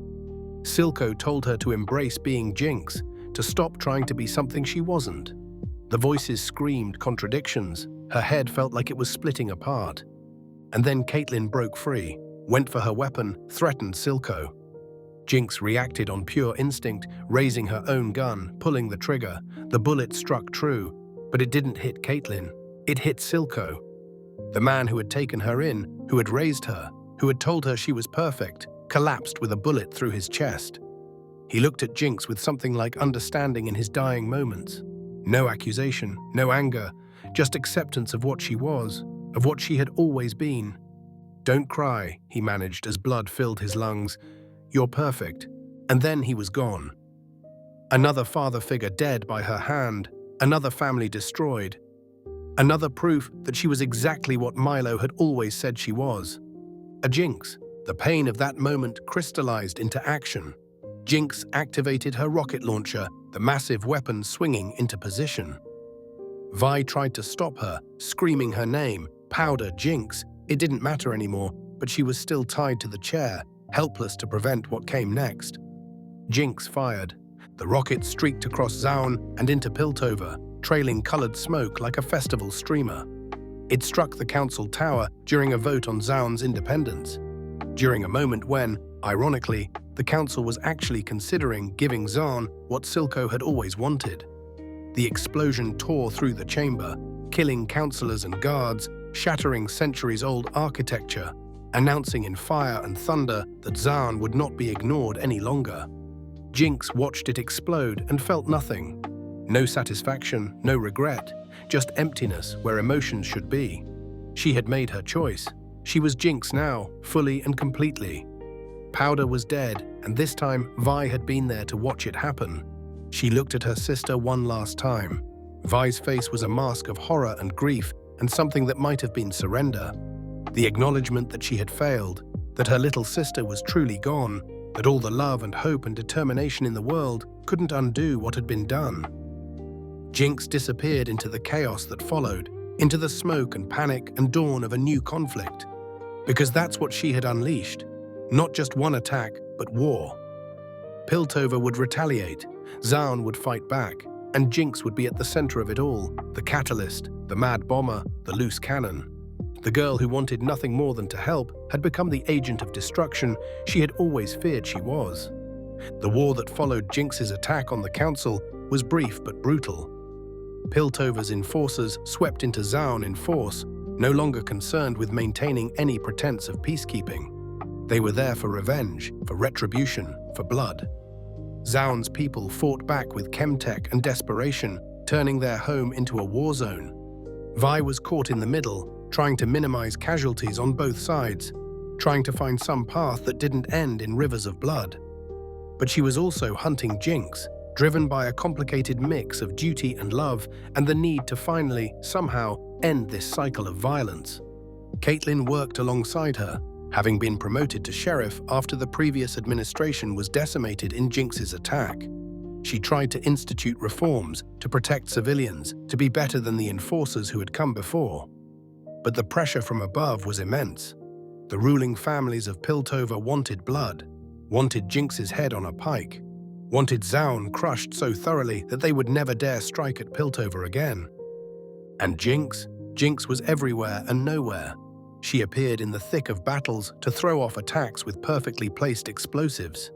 Silco told her to embrace being Jinx, to stop trying to be something she wasn't. The voices screamed contradictions. Her head felt like it was splitting apart. And then Caitlyn broke free, went for her weapon, threatened Silco. Jinx reacted on pure instinct, raising her own gun, pulling the trigger. The bullet struck true, but it didn't hit Caitlyn. It hit Silco. The man who had taken her in, who had raised her, who had told her she was perfect, collapsed with a bullet through his chest. He looked at Jinx with something like understanding in his dying moments. No accusation, no anger, just acceptance of what she was, of what she had always been. "Don't cry," he managed as blood filled his lungs. "You're perfect." And then he was gone. Another father figure dead by her hand, another family destroyed. Another proof that she was exactly what Milo had always said she was. A Jinx. The pain of that moment crystallized into action. Jinx activated her rocket launcher, the massive weapon swinging into position. Vi tried to stop her, screaming her name, Powder, Jinx. It didn't matter anymore, but she was still tied to the chair, helpless to prevent what came next. Jinx fired. The rocket streaked across Zaun and into Piltover, trailing colored smoke like a festival streamer. It struck the council tower during a vote on Zaun's independence. During a moment when, ironically, the council was actually considering giving Zaun what Silco had always wanted. The explosion tore through the chamber, killing councillors and guards, shattering centuries-old architecture, announcing in fire and thunder that Zaun would not be ignored any longer. Jinx watched it explode and felt nothing. No satisfaction, no regret, just emptiness where emotions should be. She had made her choice. She was Jinx now, fully and completely. Powder was dead, and this time Vi had been there to watch it happen. She looked at her sister one last time. Vi's face was a mask of horror and grief, and something that might have been surrender. The acknowledgement that she had failed, that her little sister was truly gone, that all the love and hope and determination in the world couldn't undo what had been done. Jinx disappeared into the chaos that followed, into the smoke and panic and dawn of a new conflict. Because that's what she had unleashed. Not just one attack, but war. Piltover would retaliate, Zaun would fight back, and Jinx would be at the center of it all, the catalyst, the mad bomber, the loose cannon. The girl who wanted nothing more than to help had become the agent of destruction she had always feared she was. The war that followed Jinx's attack on the council was brief but brutal. Piltover's enforcers swept into Zaun in force, no longer concerned with maintaining any pretense of peacekeeping. They were there for revenge, for retribution, for blood. Zaun's people fought back with chemtech and desperation, turning their home into a war zone. Vi was caught in the middle, trying to minimize casualties on both sides, trying to find some path that didn't end in rivers of blood. But she was also hunting Jinx, driven by a complicated mix of duty and love and the need to finally, somehow, end this cycle of violence. Caitlyn worked alongside her, having been promoted to sheriff after the previous administration was decimated in Jinx's attack. She tried to institute reforms, to protect civilians, to be better than the enforcers who had come before. But the pressure from above was immense. The ruling families of Piltover wanted blood, wanted Jinx's head on a pike, wanted Zaun crushed so thoroughly that they would never dare strike at Piltover again. And Jinx? Jinx was everywhere and nowhere. She appeared in the thick of battles to throw off attacks with perfectly placed explosives.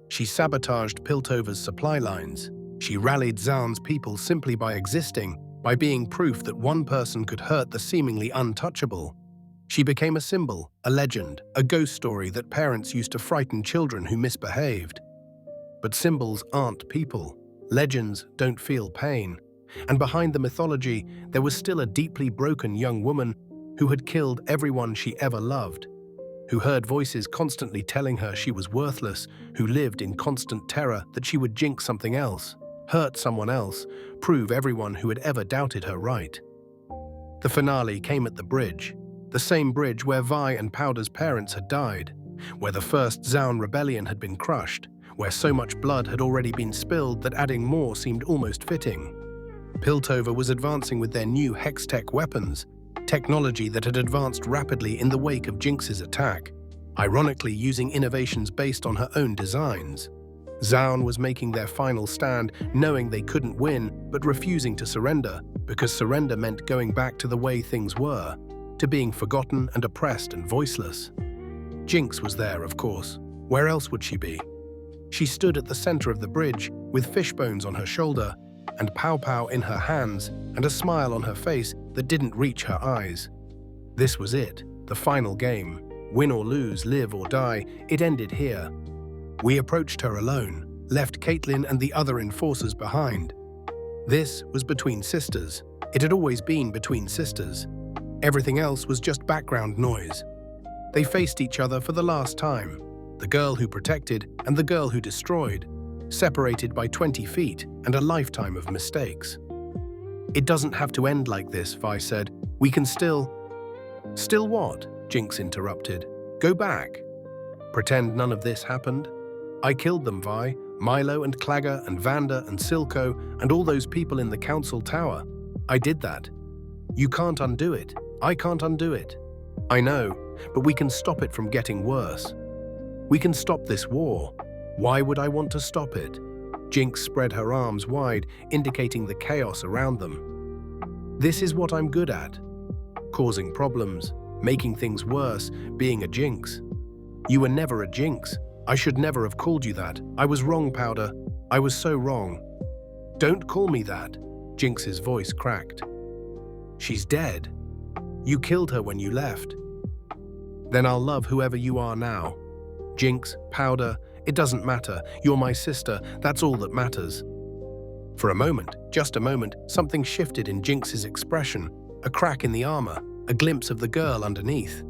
She sabotaged Piltover's supply lines. She rallied Zaun's people simply by existing, by being proof that one person could hurt the seemingly untouchable. She became a symbol, a legend, a ghost story that parents used to frighten children who misbehaved. But symbols aren't people. Legends don't feel pain. And behind the mythology, there was still a deeply broken young woman who had killed everyone she ever loved, who heard voices constantly telling her she was worthless, who lived in constant terror that she would jinx something else, hurt someone else, prove everyone who had ever doubted her right. The finale came at the bridge, the same bridge where Vi and Powder's parents had died, where the first Zaun rebellion had been crushed, where so much blood had already been spilled that adding more seemed almost fitting. Piltover was advancing with their new Hex-Tech weapons, technology that had advanced rapidly in the wake of Jinx's attack, ironically using innovations based on her own designs. Zaun was making their final stand, knowing they couldn't win, but refusing to surrender, because surrender meant going back to the way things were, to being forgotten and oppressed and voiceless. Jinx was there, of course. Where else would she be? She stood at the center of the bridge, with fishbones on her shoulder, and Pow Pow in her hands, and a smile on her face that didn't reach her eyes. This was it, the final game. Win or lose, live or die, it ended here. We approached her alone, left Caitlyn and the other enforcers behind. This was between sisters. It had always been between sisters. Everything else was just background noise. They faced each other for the last time, the girl who protected and the girl who destroyed, separated by 20 feet and a lifetime of mistakes. It doesn't have to end like this, Vi said. We can still... Still what? Jinx interrupted. Go back. Pretend none of this happened? I killed them, Vi. Milo and Clagger and Vanda and Silco and all those people in the council tower. I did that. You can't undo it. I can't undo it. I know, but we can stop it from getting worse. We can stop this war. Why would I want to stop it? Jinx spread her arms wide, indicating the chaos around them. This is what I'm good at. Causing problems, making things worse, being a Jinx. You were never a Jinx. I should never have called you that. I was wrong, Powder. I was so wrong. Don't call me that. Jinx's voice cracked. She's dead. You killed her when you left. Then I'll love whoever you are now. Jinx, Powder, it doesn't matter. You're my sister. That's all that matters. For a moment, just a moment, something shifted in Jinx's expression. A crack in the armor, a glimpse of the girl underneath.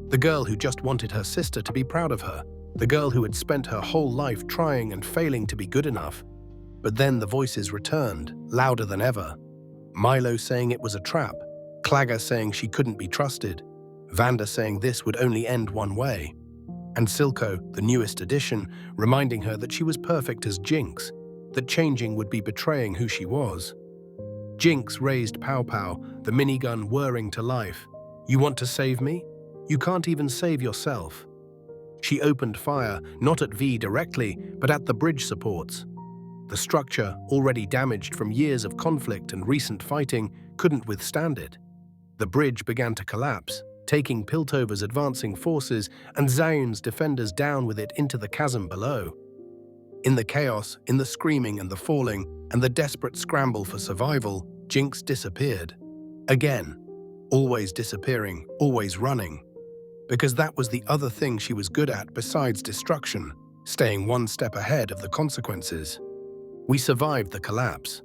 The girl who just wanted her sister to be proud of her. The girl who had spent her whole life trying and failing to be good enough. But then the voices returned, louder than ever. Milo saying it was a trap. Clagger saying she couldn't be trusted. Vanda saying this would only end one way. And Silco, the newest addition, reminding her that she was perfect as Jinx, that changing would be betraying who she was. Jinx raised Pow Pow, the minigun whirring to life. You want to save me? You can't even save yourself. She opened fire, not at Vi directly, but at the bridge supports. The structure, already damaged from years of conflict and recent fighting, couldn't withstand it. The bridge began to collapse, taking Piltover's advancing forces and Zaun's defenders down with it into the chasm below. In the chaos, in the screaming and the falling, and the desperate scramble for survival, Jinx disappeared. Again. Always disappearing, always running. Because that was the other thing she was good at besides destruction, staying one step ahead of the consequences. We survived the collapse.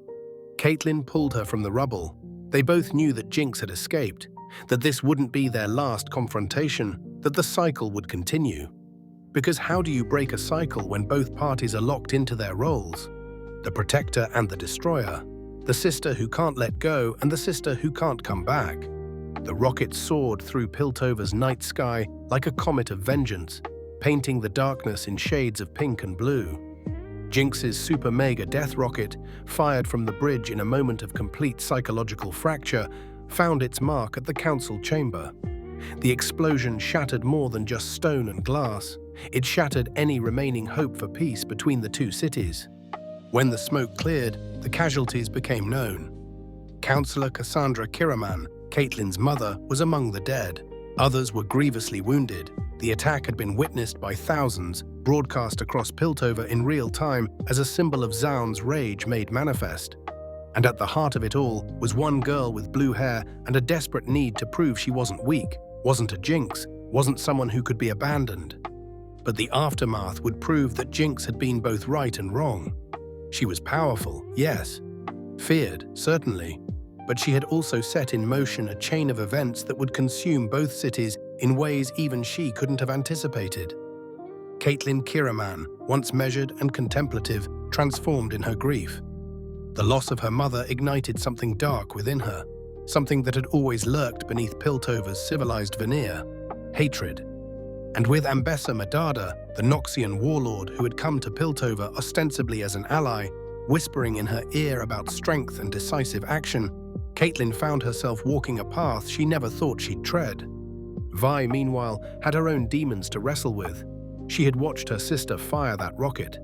Caitlyn pulled her from the rubble. They both knew that Jinx had escaped, that this wouldn't be their last confrontation, that the cycle would continue. Because how do you break a cycle when both parties are locked into their roles? The protector and the destroyer. The sister who can't let go and the sister who can't come back. The rocket soared through Piltover's night sky like a comet of vengeance, painting the darkness in shades of pink and blue. Jinx's super mega death rocket, fired from the bridge in a moment of complete psychological fracture, found its mark at the council chamber. The explosion shattered more than just stone and glass. It shattered any remaining hope for peace between the two cities. When the smoke cleared, the casualties became known. Counselor Cassandra Kiraman, Caitlyn's mother, was among the dead. Others were grievously wounded. The attack had been witnessed by thousands, broadcast across Piltover in real time as a symbol of Zaun's rage made manifest. And at the heart of it all was one girl with blue hair and a desperate need to prove she wasn't weak, wasn't a Jinx, wasn't someone who could be abandoned. But the aftermath would prove that Jinx had been both right and wrong. She was powerful, yes. Feared, certainly. But she had also set in motion a chain of events that would consume both cities in ways even she couldn't have anticipated. Caitlyn Kiraman, once measured and contemplative, transformed in her grief. The loss of her mother ignited something dark within her, something that had always lurked beneath Piltover's civilized veneer: hatred. And with Ambessa Madada, the Noxian warlord who had come to Piltover ostensibly as an ally, whispering in her ear about strength and decisive action, Caitlyn found herself walking a path she never thought she'd tread. Vi, meanwhile, had her own demons to wrestle with. She had watched her sister fire that rocket,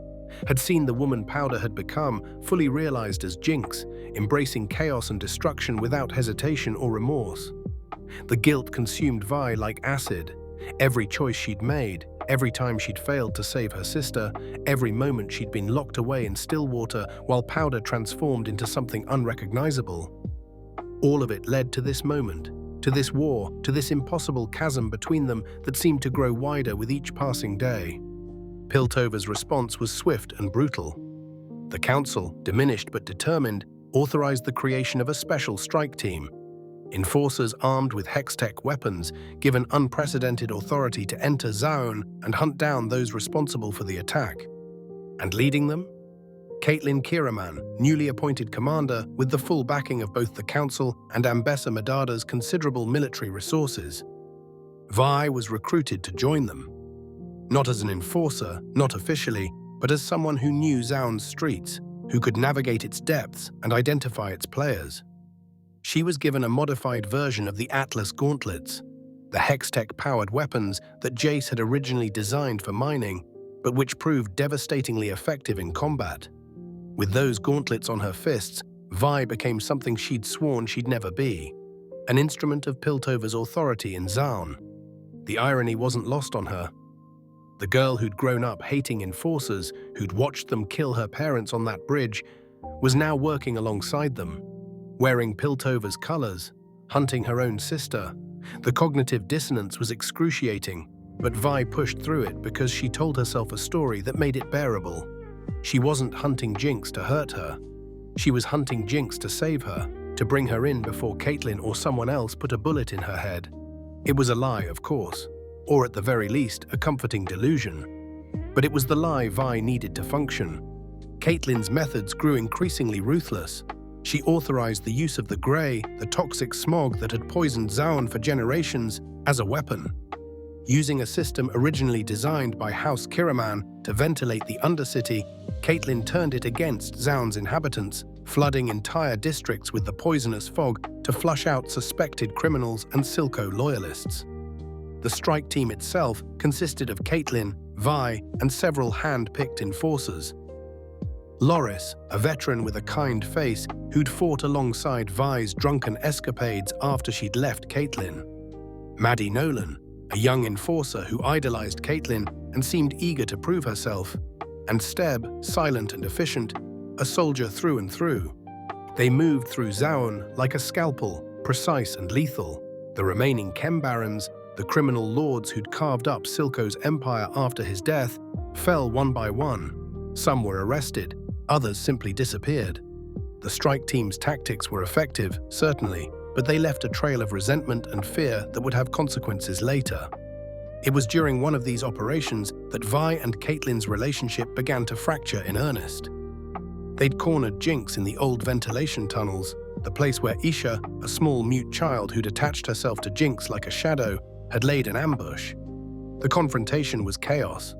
had seen the woman Powder had become, fully realized as Jinx, embracing chaos and destruction without hesitation or remorse. The guilt consumed Vi like acid. Every choice she'd made, every time she'd failed to save her sister, every moment she'd been locked away in Stillwater while Powder transformed into something unrecognizable. All of it led to this moment, to this war, to this impossible chasm between them that seemed to grow wider with each passing day. Piltover's response was swift and brutal. The Council, diminished but determined, authorized the creation of a special strike team. Enforcers armed with Hextech weapons, given unprecedented authority to enter Zaun and hunt down those responsible for the attack. And leading them? Caitlyn Kiraman, newly appointed commander with the full backing of both the Council and Ambessa Madada's considerable military resources. Vi was recruited to join them. Not as an enforcer, not officially, but as someone who knew Zaun's streets, who could navigate its depths and identify its players. She was given a modified version of the Atlas gauntlets, the Hextech-powered weapons that Jace had originally designed for mining, but which proved devastatingly effective in combat. With those gauntlets on her fists, Vi became something she'd sworn she'd never be, an instrument of Piltover's authority in Zaun. The irony wasn't lost on her. The girl who'd grown up hating enforcers, who'd watched them kill her parents on that bridge, was now working alongside them, wearing Piltover's colors, hunting her own sister. The cognitive dissonance was excruciating, but Vi pushed through it because she told herself a story that made it bearable. She wasn't hunting Jinx to hurt her. She was hunting Jinx to save her, to bring her in before Caitlyn or someone else put a bullet in her head. It was a lie, of course, or at the very least, a comforting delusion. But it was the lie Vi needed to function. Caitlyn's methods grew increasingly ruthless. She authorized the use of the Grey, the toxic smog that had poisoned Zaun for generations, as a weapon. Using a system originally designed by House Kiraman to ventilate the Undercity, Caitlyn turned it against Zaun's inhabitants, flooding entire districts with the poisonous fog to flush out suspected criminals and Silco loyalists. The strike team itself consisted of Caitlyn, Vi, and several hand-picked enforcers. Loris, a veteran with a kind face who'd fought alongside Vi's drunken escapades after she'd left Caitlyn. Maddie Nolan, a young enforcer who idolized Caitlyn and seemed eager to prove herself. And Steb, silent and efficient, a soldier through and through. They moved through Zaun like a scalpel, precise and lethal. The remaining Chem Barons, the criminal lords who'd carved up Silco's empire after his death, fell one by one. Some were arrested, others simply disappeared. The strike team's tactics were effective, certainly, but they left a trail of resentment and fear that would have consequences later. It was during one of these operations that Vi and Caitlyn's relationship began to fracture in earnest. They'd cornered Jinx in the old ventilation tunnels, the place where Isha, a small mute child who'd attached herself to Jinx like a shadow, had laid an ambush. The confrontation was chaos.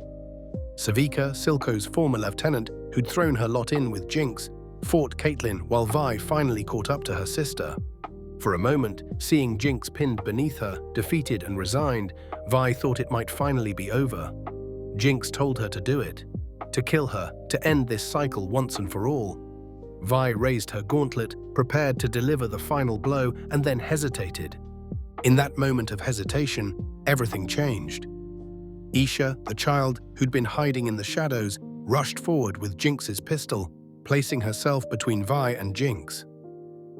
Savika, Silco's former lieutenant, who'd thrown her lot in with Jinx, fought Caitlyn while Vi finally caught up to her sister. For a moment, seeing Jinx pinned beneath her, defeated and resigned, Vi thought it might finally be over. Jinx told her to do it, to kill her, to end this cycle once and for all. Vi raised her gauntlet, prepared to deliver the final blow, and then hesitated. In that moment of hesitation, everything changed. Isha, the child who'd been hiding in the shadows, rushed forward with Jinx's pistol, placing herself between Vi and Jinx.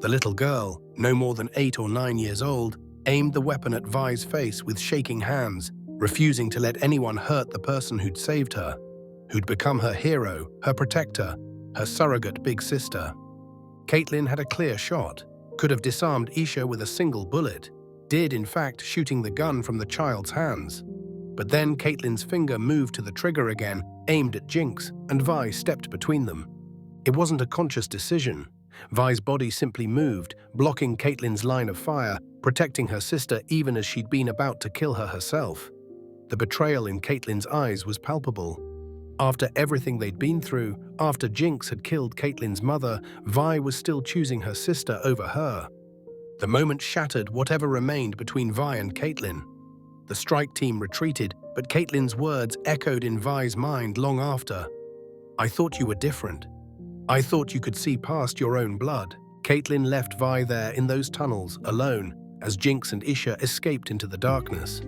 The little girl, no more than 8 or 9 years old, aimed the weapon at Vi's face with shaking hands, refusing to let anyone hurt the person who'd saved her, who'd become her hero, her protector, her surrogate big sister. Caitlyn had a clear shot, could have disarmed Isha with a single bullet, did in fact shooting the gun from the child's hands. But then Caitlyn's finger moved to the trigger again, aimed at Jinx, and Vi stepped between them. It wasn't a conscious decision. Vi's body simply moved, blocking Caitlyn's line of fire, protecting her sister even as she'd been about to kill her herself. The betrayal in Caitlyn's eyes was palpable. After everything they'd been through, after Jinx had killed Caitlyn's mother, Vi was still choosing her sister over her. The moment shattered whatever remained between Vi and Caitlyn. The strike team retreated, but Caitlyn's words echoed in Vi's mind long after. "I thought you were different. I thought you could see past your own blood." Caitlyn left Vi there in those tunnels, alone, as Jinx and Isha escaped into the darkness.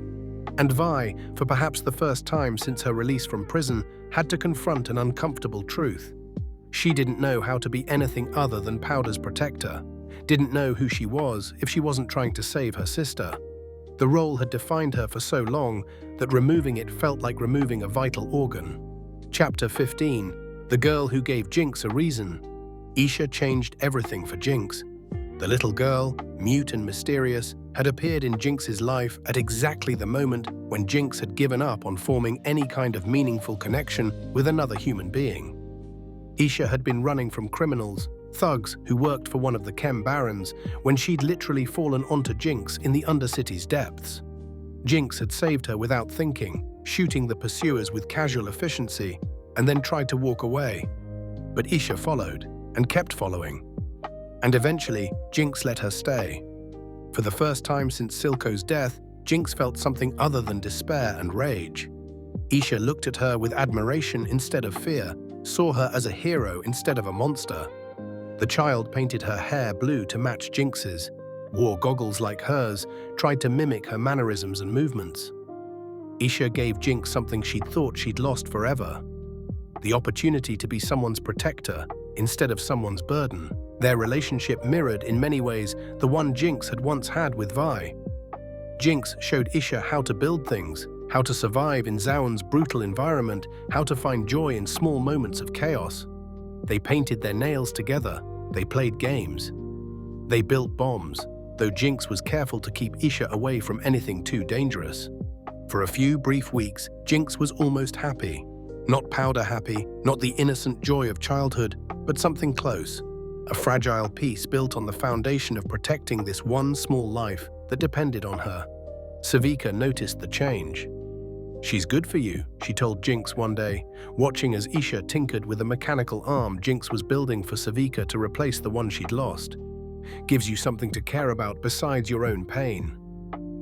And Vi, for perhaps the first time since her release from prison, had to confront an uncomfortable truth. She didn't know how to be anything other than Powder's protector, didn't know who she was if she wasn't trying to save her sister. The role had defined her for so long that removing it felt like removing a vital organ. Chapter 15. The girl who gave Jinx a reason. Isha changed everything for Jinx. The little girl, mute and mysterious, had appeared in Jinx's life at exactly the moment when Jinx had given up on forming any kind of meaningful connection with another human being. Isha had been running from criminals, thugs who worked for one of the Chem Barons, when she'd literally fallen onto Jinx in the Undercity's depths. Jinx had saved her without thinking, shooting the pursuers with casual efficiency, and then tried to walk away. But Isha followed, and kept following. And eventually, Jinx let her stay. For the first time since Silco's death, Jinx felt something other than despair and rage. Isha looked at her with admiration instead of fear, saw her as a hero instead of a monster. The child painted her hair blue to match Jinx's, wore goggles like hers, tried to mimic her mannerisms and movements. Isha gave Jinx something she'd thought she'd lost forever. The opportunity to be someone's protector instead of someone's burden. Their relationship mirrored in many ways the one Jinx had once had with Vi. Jinx showed Isha how to build things, how to survive in Zaun's brutal environment, how to find joy in small moments of chaos. They painted their nails together, they played games. They built bombs, though Jinx was careful to keep Isha away from anything too dangerous. For a few brief weeks, Jinx was almost happy. Not Powder happy, not the innocent joy of childhood, but something close. A fragile piece built on the foundation of protecting this one small life that depended on her. Savika noticed the change. "She's good for you," she told Jinx one day, watching as Isha tinkered with a mechanical arm Jinx was building for Savika to replace the one she'd lost. "Gives you something to care about besides your own pain."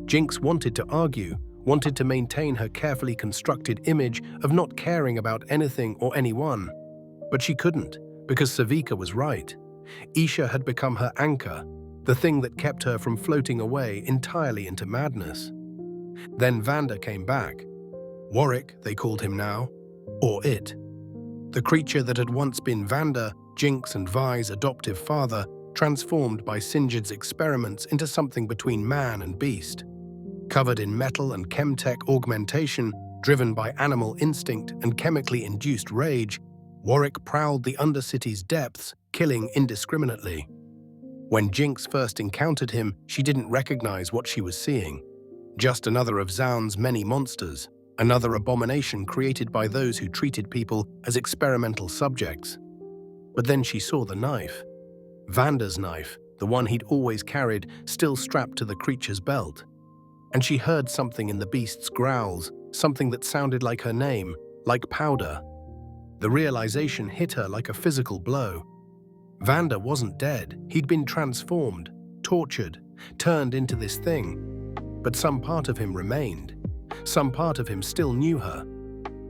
Jinx wanted to argue, wanted to maintain her carefully constructed image of not caring about anything or anyone. But she couldn't, because Savika was right. Isha had become her anchor, the thing that kept her from floating away entirely into madness. Then Vanda came back. Warwick, they called him now, or it. The creature that had once been Vanda, Jinx and Vi's adoptive father, transformed by Sinjid's experiments into something between man and beast. Covered in metal and chemtech augmentation, driven by animal instinct and chemically induced rage, Warwick prowled the Undercity's depths, killing indiscriminately. When Jinx first encountered him, she didn't recognize what she was seeing. Just another of Zaun's many monsters, another abomination created by those who treated people as experimental subjects. But then she saw the knife. Vanda's knife, the one he'd always carried, still strapped to the creature's belt. And she heard something in the beast's growls, something that sounded like her name, like Powder. The realization hit her like a physical blow. Vanda wasn't dead. He'd been transformed, tortured, turned into this thing. But some part of him remained. Some part of him still knew her.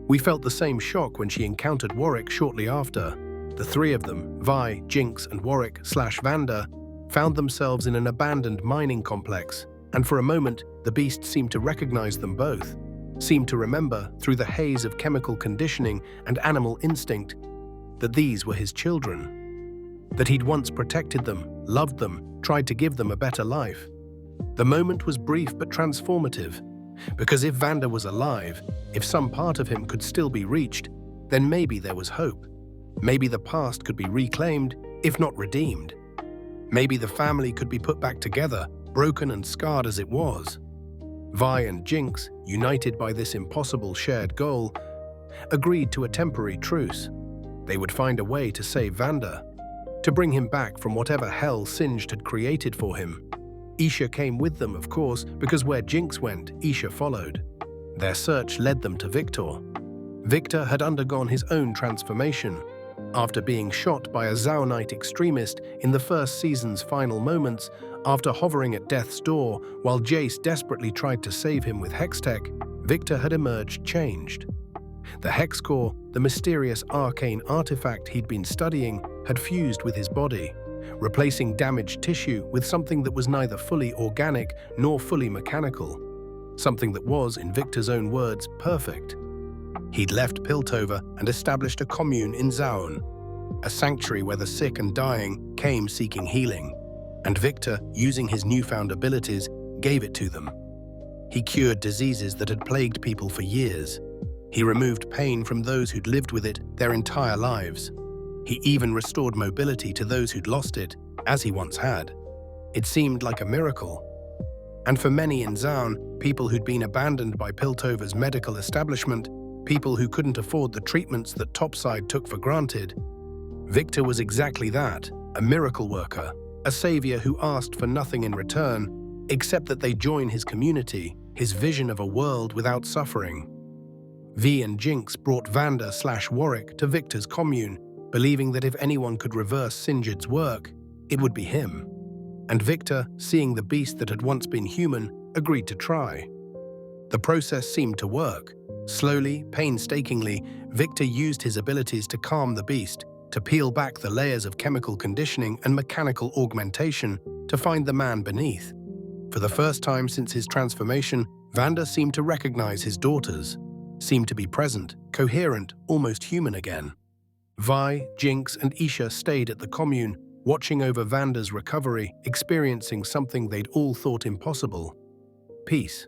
We felt the same shock when she encountered Warwick shortly after. The three of them, Vi, Jinx, and Warwick/Vander, found themselves in an abandoned mining complex, and for a moment, the beast seemed to recognize them both, seemed to remember, through the haze of chemical conditioning and animal instinct, that these were his children, that he'd once protected them, loved them, tried to give them a better life. The moment was brief but transformative, because if Vander was alive, if some part of him could still be reached, then maybe there was hope. Maybe the past could be reclaimed, if not redeemed. Maybe the family could be put back together, broken and scarred as it was. Vi and Jinx, united by this impossible shared goal, agreed to a temporary truce. They would find a way to save Vander, to bring him back from whatever hell Singed had created for him. Isha came with them, of course, because where Jinx went, Isha followed. Their search led them to Victor. Victor had undergone his own transformation. After being shot by a Zaunite extremist in the first season's final moments, after hovering at death's door while Jace desperately tried to save him with Hextech, Victor had emerged changed. The Hex Core, the mysterious arcane artifact he'd been studying, had fused with his body, replacing damaged tissue with something that was neither fully organic nor fully mechanical, something that was, in Victor's own words, perfect. He'd left Piltover and established a commune in Zaun, a sanctuary where the sick and dying came seeking healing, and Victor, using his newfound abilities, gave it to them. He cured diseases that had plagued people for years. He removed pain from those who'd lived with it their entire lives. He even restored mobility to those who'd lost it, as he once had. It seemed like a miracle. And for many in Zaun, people who'd been abandoned by Piltover's medical establishment, people who couldn't afford the treatments that Topside took for granted, Victor was exactly that, a miracle worker, a savior who asked for nothing in return, except that they join his community, his vision of a world without suffering. Vi and Jinx brought Vander/Warwick to Victor's commune, believing that if anyone could reverse Singed's work, it would be him. And Victor, seeing the beast that had once been human, agreed to try. The process seemed to work. Slowly, painstakingly, Victor used his abilities to calm the beast, to peel back the layers of chemical conditioning and mechanical augmentation, to find the man beneath. For the first time since his transformation, Vander seemed to recognize his daughters, seemed to be present, coherent, almost human again. Vi, Jinx, and Isha stayed at the commune, watching over Vander's recovery, experiencing something they'd all thought impossible: peace.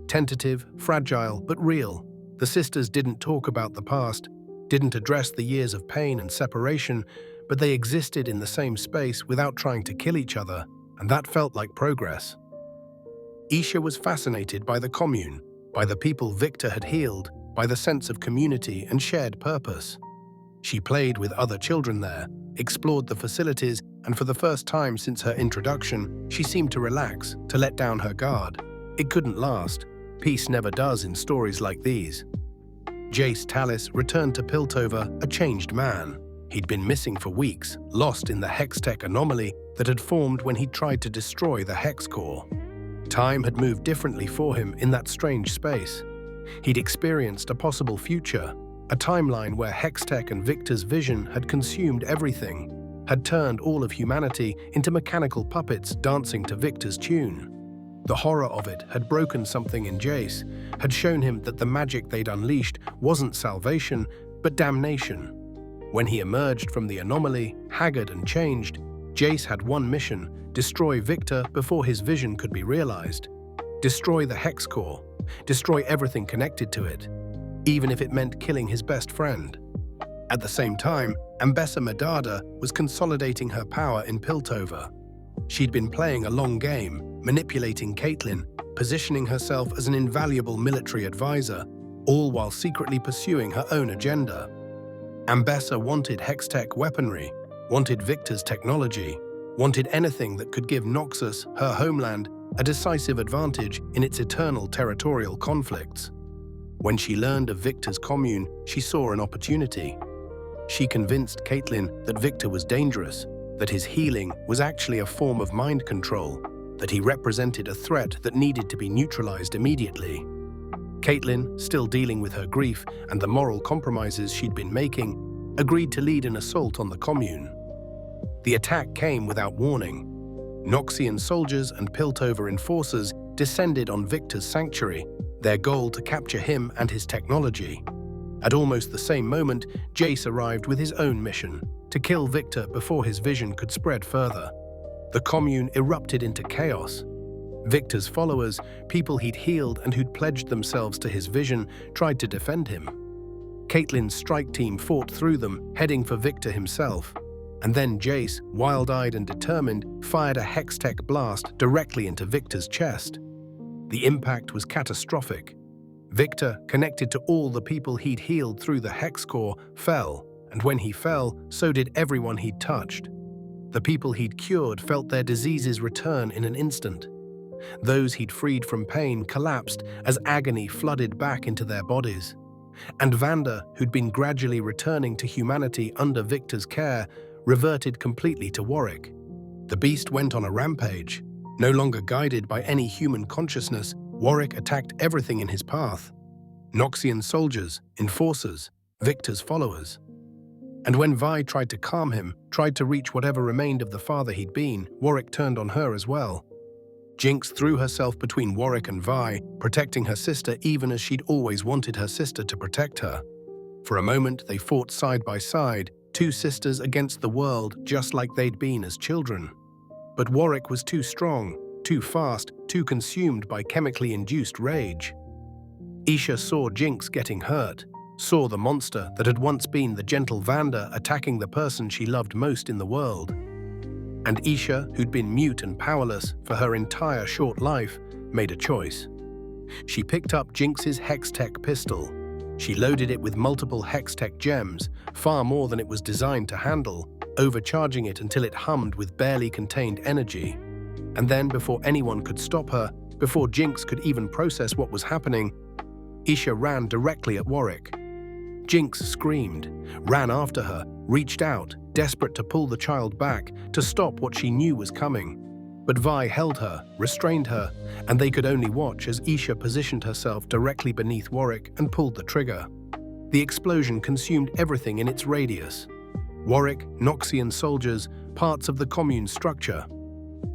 Tentative, fragile, but real, the sisters didn't talk about the past, didn't address the years of pain and separation, but they existed in the same space without trying to kill each other, and that felt like progress. Isha was fascinated by the commune, by the people Victor had healed, by the sense of community and shared purpose. She played with other children there, explored the facilities, and for the first time since her introduction, she seemed to relax, to let down her guard. It couldn't last. Peace never does in stories like these. Jace Tallis returned to Piltover a changed man. He'd been missing for weeks, lost in the Hextech anomaly that had formed when he tried to destroy the Hex Core. Time had moved differently for him in that strange space. He'd experienced a possible future, a timeline where Hextech and Victor's vision had consumed everything, had turned all of humanity into mechanical puppets dancing to Victor's tune. The horror of it had broken something in Jace, had shown him that the magic they'd unleashed wasn't salvation, but damnation. When he emerged from the anomaly, haggard and changed, Jace had one mission: destroy Victor before his vision could be realized. Destroy the Hex Core, destroy everything connected to it, even if it meant killing his best friend. At the same time, Ambessa Medada was consolidating her power in Piltover. She'd been playing a long game, manipulating Caitlyn, positioning herself as an invaluable military advisor, all while secretly pursuing her own agenda. Ambessa wanted Hextech weaponry, wanted Victor's technology, wanted anything that could give Noxus, her homeland, a decisive advantage in its eternal territorial conflicts. When she learned of Victor's commune, she saw an opportunity. She convinced Caitlyn that Victor was dangerous, that his healing was actually a form of mind control, that he represented a threat that needed to be neutralized immediately. Caitlyn, still dealing with her grief and the moral compromises she'd been making, agreed to lead an assault on the commune. The attack came without warning. Noxian soldiers and Piltover enforcers descended on Victor's sanctuary, their goal to capture him and his technology. At almost the same moment, Jace arrived with his own mission, to kill Victor before his vision could spread further. The commune erupted into chaos. Victor's followers, people he'd healed and who'd pledged themselves to his vision, tried to defend him. Caitlyn's strike team fought through them, heading for Victor himself. And then Jace, wild-eyed and determined, fired a Hextech blast directly into Victor's chest. The impact was catastrophic. Victor, connected to all the people he'd healed through the Hex Core, fell, and when he fell, so did everyone he'd touched. The people he'd cured felt their diseases return in an instant. Those he'd freed from pain collapsed as agony flooded back into their bodies. And Vanda, who'd been gradually returning to humanity under Victor's care, reverted completely to Warwick. The beast went on a rampage. No longer guided by any human consciousness, Warwick attacked everything in his path. Noxian soldiers, enforcers, Victor's followers. And when Vi tried to calm him, tried to reach whatever remained of the father he'd been, Warwick turned on her as well. Jinx threw herself between Warwick and Vi, protecting her sister even as she'd always wanted her sister to protect her. For a moment, they fought side by side, two sisters against the world, just like they'd been as children. But Warwick was too strong, too fast, too consumed by chemically induced rage. Isha saw Jinx getting hurt, saw the monster that had once been the gentle Vanda attacking the person she loved most in the world. And Isha, who'd been mute and powerless for her entire short life, made a choice. She picked up Jinx's Hextech pistol. She loaded it with multiple Hextech gems, far more than it was designed to handle, overcharging it until it hummed with barely contained energy. And then, before anyone could stop her, before Jinx could even process what was happening, Isha ran directly at Warwick. Jinx screamed, ran after her, reached out, desperate to pull the child back, to stop what she knew was coming. But Vi held her, restrained her, and they could only watch as Isha positioned herself directly beneath Warwick and pulled the trigger. The explosion consumed everything in its radius. Warwick, Noxian soldiers, parts of the commune structure.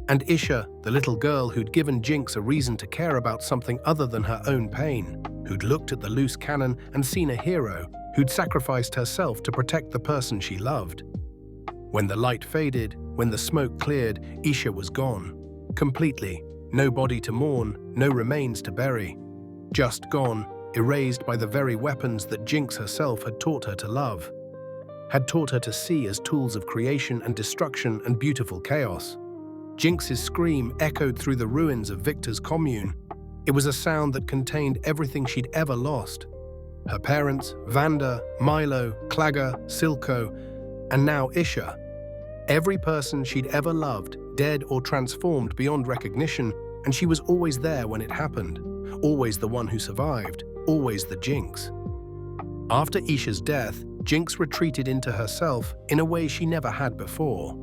And Isha, the little girl who'd given Jinx a reason to care about something other than her own pain, who'd looked at the loose cannon and seen a hero, who'd sacrificed herself to protect the person she loved. When the light faded, when the smoke cleared, Isha was gone. Completely. No body to mourn, no remains to bury. Just gone, erased by the very weapons that Jinx herself had taught her to love. Had taught her to see as tools of creation and destruction and beautiful chaos. Jinx's scream echoed through the ruins of Victor's commune. It was a sound that contained everything she'd ever lost. Her parents, Vanda, Milo, Clagger, Silco, and now Isha. Every person she'd ever loved, dead or transformed beyond recognition, and she was always there when it happened. Always the one who survived, always the Jinx. After Isha's death, Jinx retreated into herself in a way she never had before.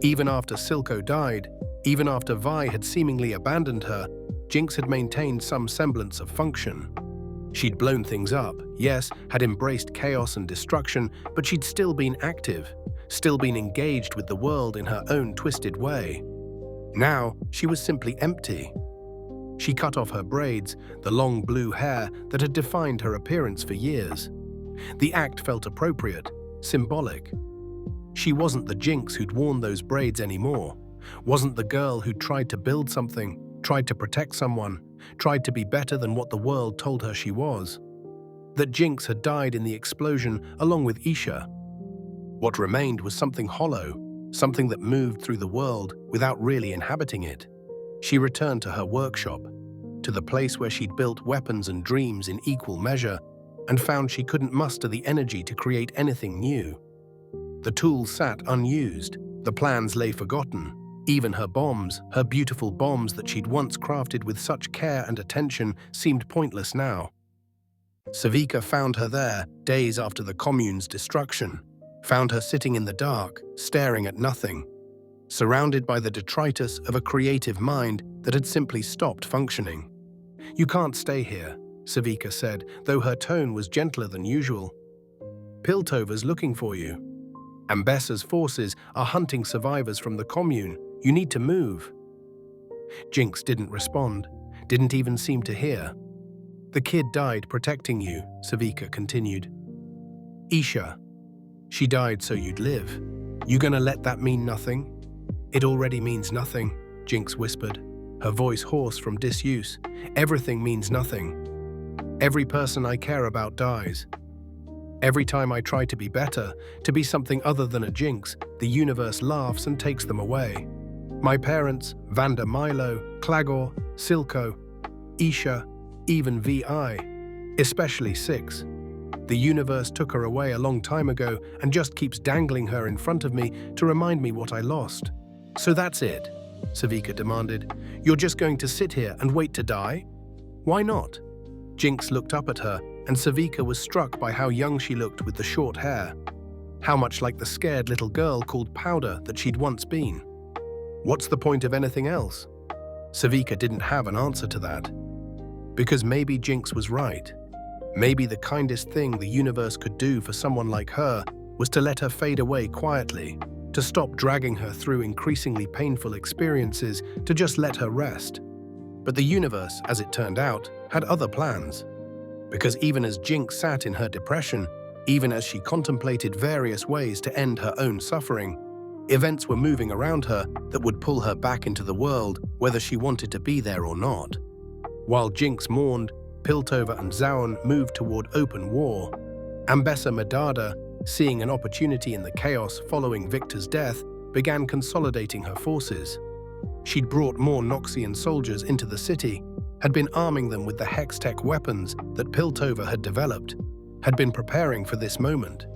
Even after Silco died, even after Vi had seemingly abandoned her, Jinx had maintained some semblance of function. She'd blown things up, yes, had embraced chaos and destruction, but she'd still been active, still been engaged with the world in her own twisted way. Now, she was simply empty. She cut off her braids, the long blue hair that had defined her appearance for years. The act felt appropriate, symbolic. She wasn't the Jinx who'd worn those braids anymore, wasn't the girl who'd tried to build something, tried to protect someone, tried to be better than what the world told her she was. That Jinx had died in the explosion along with Isha. What remained was something hollow, something that moved through the world without really inhabiting it. She returned to her workshop, to the place where she'd built weapons and dreams in equal measure, and found she couldn't muster the energy to create anything new. The tools sat unused, the plans lay forgotten. Even her bombs, her beautiful bombs that she'd once crafted with such care and attention, seemed pointless now. Savika found her there, days after the commune's destruction. Found her sitting in the dark, staring at nothing. Surrounded by the detritus of a creative mind that had simply stopped functioning. "You can't stay here," Savika said, though her tone was gentler than usual. Piltover's looking for you. Ambessa's forces are hunting survivors from the commune. You need to move." Jinx didn't respond, didn't even seem to hear. "The kid died protecting you," Savika continued. "Isha. She died so you'd live. You gonna let that mean nothing?" "It already means nothing," Jinx whispered, her voice hoarse from disuse. "Everything means nothing. Every person I care about dies. Every time I try to be better, to be something other than a Jinx, the universe laughs and takes them away. My parents, Vanda Milo, Clagor, Silco, Isha, even Vi, especially Six. The universe took her away a long time ago and just keeps dangling her in front of me to remind me what I lost." "So that's it?" Savika demanded. "You're just going to sit here and wait to die? Why not?" Jinx looked up at her, and Savika was struck by how young she looked with the short hair. How much like the scared little girl called Powder that she'd once been. What's the point of anything else? Savika didn't have an answer to that. Because maybe Jinx was right. Maybe the kindest thing the universe could do for someone like her was to let her fade away quietly, to stop dragging her through increasingly painful experiences, to just let her rest. But the universe, as it turned out, had other plans. Because even as Jinx sat in her depression, even as she contemplated various ways to end her own suffering, events were moving around her that would pull her back into the world whether she wanted to be there or not. While Jinx mourned, Piltover and Zaun moved toward open war. Ambessa Medada, seeing an opportunity in the chaos following Victor's death, began consolidating her forces. She'd brought more Noxian soldiers into the city, had been arming them with the Hextech weapons that Piltover had developed, had been preparing for this moment.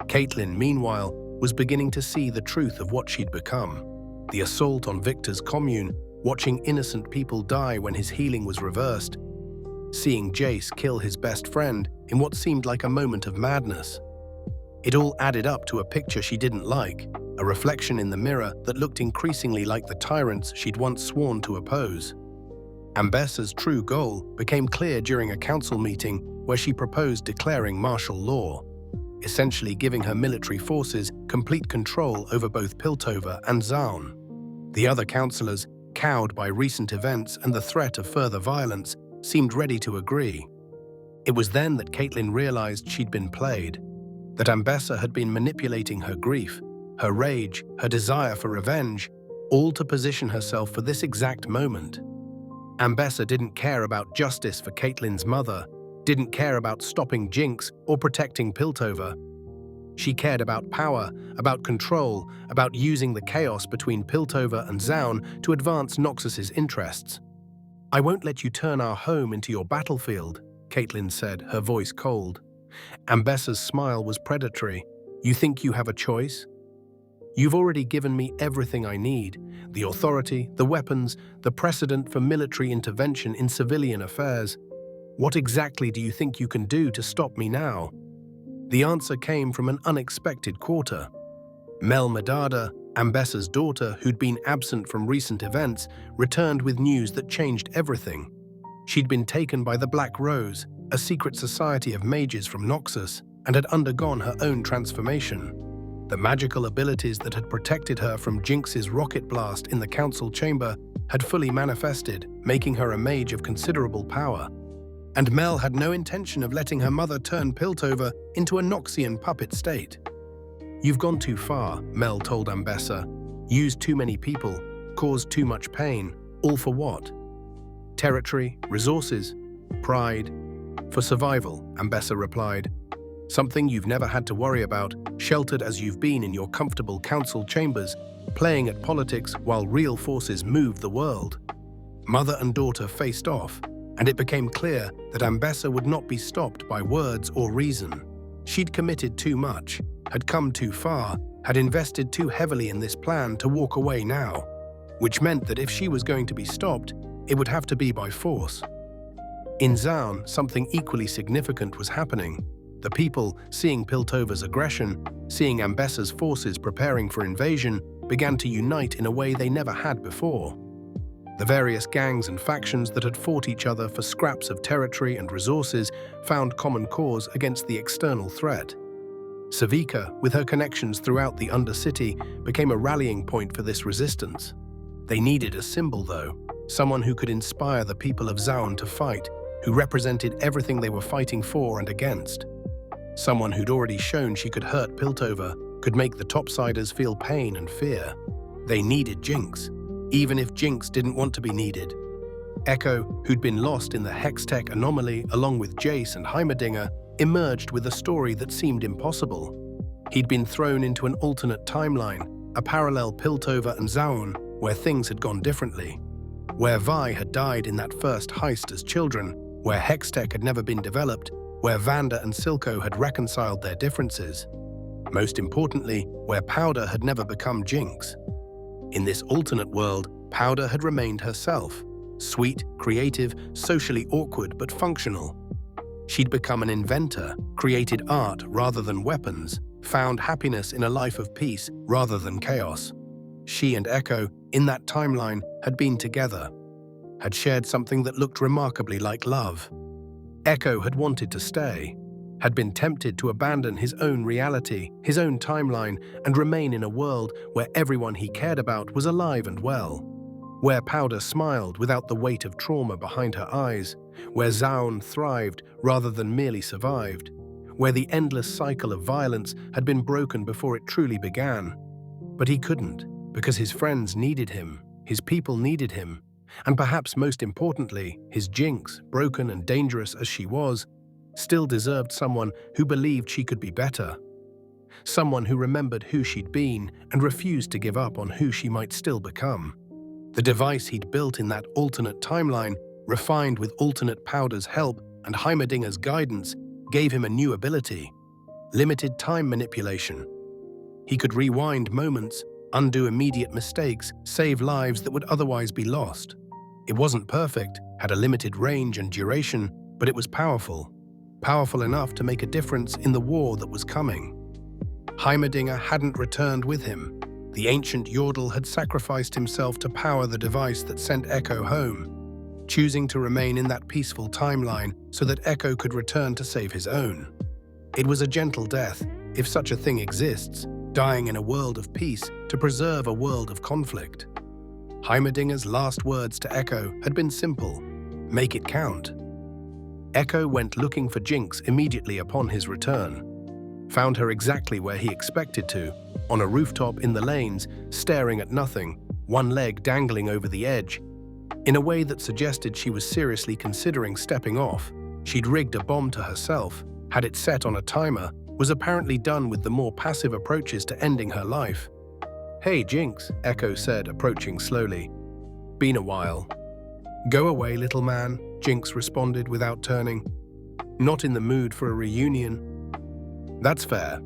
Caitlin, meanwhile, was beginning to see the truth of what she'd become. The assault on Victor's commune, watching innocent people die when his healing was reversed, seeing Jace kill his best friend in what seemed like a moment of madness. It all added up to a picture she didn't like, a reflection in the mirror that looked increasingly like the tyrants she'd once sworn to oppose. Ambessa's true goal became clear during a council meeting where she proposed declaring martial law, essentially giving her military forces complete control over both Piltover and Zaun. The other councillors, cowed by recent events and the threat of further violence, seemed ready to agree. It was then that Caitlin realized she'd been played, that Ambessa had been manipulating her grief, her rage, her desire for revenge, all to position herself for this exact moment. Ambessa didn't care about justice for Caitlin's mother, didn't care about stopping Jinx or protecting Piltover. She cared about power, about control, about using the chaos between Piltover and Zaun to advance Noxus's interests. "I won't let you turn our home into your battlefield," Caitlin said, her voice cold. Ambessa's smile was predatory. "You think you have a choice? You've already given me everything I need, the authority, the weapons, the precedent for military intervention in civilian affairs. What exactly do you think you can do to stop me now?" The answer came from an unexpected quarter. Mel Medada, Ambessa's daughter, who'd been absent from recent events, returned with news that changed everything. She'd been taken by the Black Rose, a secret society of mages from Noxus, and had undergone her own transformation. The magical abilities that had protected her from Jinx's rocket blast in the council chamber had fully manifested, making her a mage of considerable power. And Mel had no intention of letting her mother turn Piltover into a Noxian puppet state. "You've gone too far," Mel told Ambessa. "Used too many people, caused too much pain, all for what? Territory, resources, pride." "For survival," Ambessa replied. "Something you've never had to worry about, sheltered as you've been in your comfortable council chambers, playing at politics while real forces moved the world." Mother and daughter faced off, and it became clear that Ambessa would not be stopped by words or reason. She'd committed too much, had come too far, had invested too heavily in this plan to walk away now, which meant that if she was going to be stopped, it would have to be by force. In Zaun, something equally significant was happening. The people, seeing Piltover's aggression, seeing Ambessa's forces preparing for invasion, began to unite in a way they never had before. The various gangs and factions that had fought each other for scraps of territory and resources found common cause against the external threat. Savika, with her connections throughout the Undercity, became a rallying point for this resistance. They needed a symbol, though, someone who could inspire the people of Zaun to fight, who represented everything they were fighting for and against. Someone who'd already shown she could hurt Piltover, could make the topsiders feel pain and fear. They needed Jinx, even if Jinx didn't want to be needed. Echo, who'd been lost in the Hextech anomaly along with Jace and Heimerdinger, emerged with a story that seemed impossible. He'd been thrown into an alternate timeline, a parallel Piltover and Zaun, where things had gone differently. Where Vi had died in that first heist as children, where Hextech had never been developed, where Vanda and Silco had reconciled their differences. Most importantly, where Powder had never become Jinx. In this alternate world, Powder had remained herself. Sweet, creative, socially awkward but functional. She'd become an inventor, created art rather than weapons, found happiness in a life of peace rather than chaos. She and Echo, in that timeline, had been together, had shared something that looked remarkably like love. Echo had wanted to stay, had been tempted to abandon his own reality, his own timeline, and remain in a world where everyone he cared about was alive and well. Where Powder smiled without the weight of trauma behind her eyes, where Zaun thrived rather than merely survived, where the endless cycle of violence had been broken before it truly began. But he couldn't, because his friends needed him, his people needed him, and perhaps most importantly, his Jinx, broken and dangerous as she was, still deserved someone who believed she could be better. Someone who remembered who she'd been and refused to give up on who she might still become. The device he'd built in that alternate timeline, refined with alternate Powder's help and Heimerdinger's guidance, gave him a new ability: limited time manipulation. He could rewind moments, undo immediate mistakes, save lives that would otherwise be lost. It wasn't perfect, had a limited range and duration, but it was powerful. Powerful enough to make a difference in the war that was coming. Heimerdinger hadn't returned with him. The ancient Yordle had sacrificed himself to power the device that sent Echo home, choosing to remain in that peaceful timeline so that Echo could return to save his own. It was a gentle death, if such a thing exists, dying in a world of peace to preserve a world of conflict. Heimerdinger's last words to Echo had been simple: make it count. Echo went looking for Jinx immediately upon his return. Found her exactly where he expected to, on a rooftop in the lanes, staring at nothing, one leg dangling over the edge. In a way that suggested she was seriously considering stepping off, she'd rigged a bomb to herself, had it set on a timer, was apparently done with the more passive approaches to ending her life. "Hey, Jinx," Echo said, approaching slowly. "Been a while." "Go away, little man," Jinx responded without turning. "Not in the mood for a reunion." "That's fair.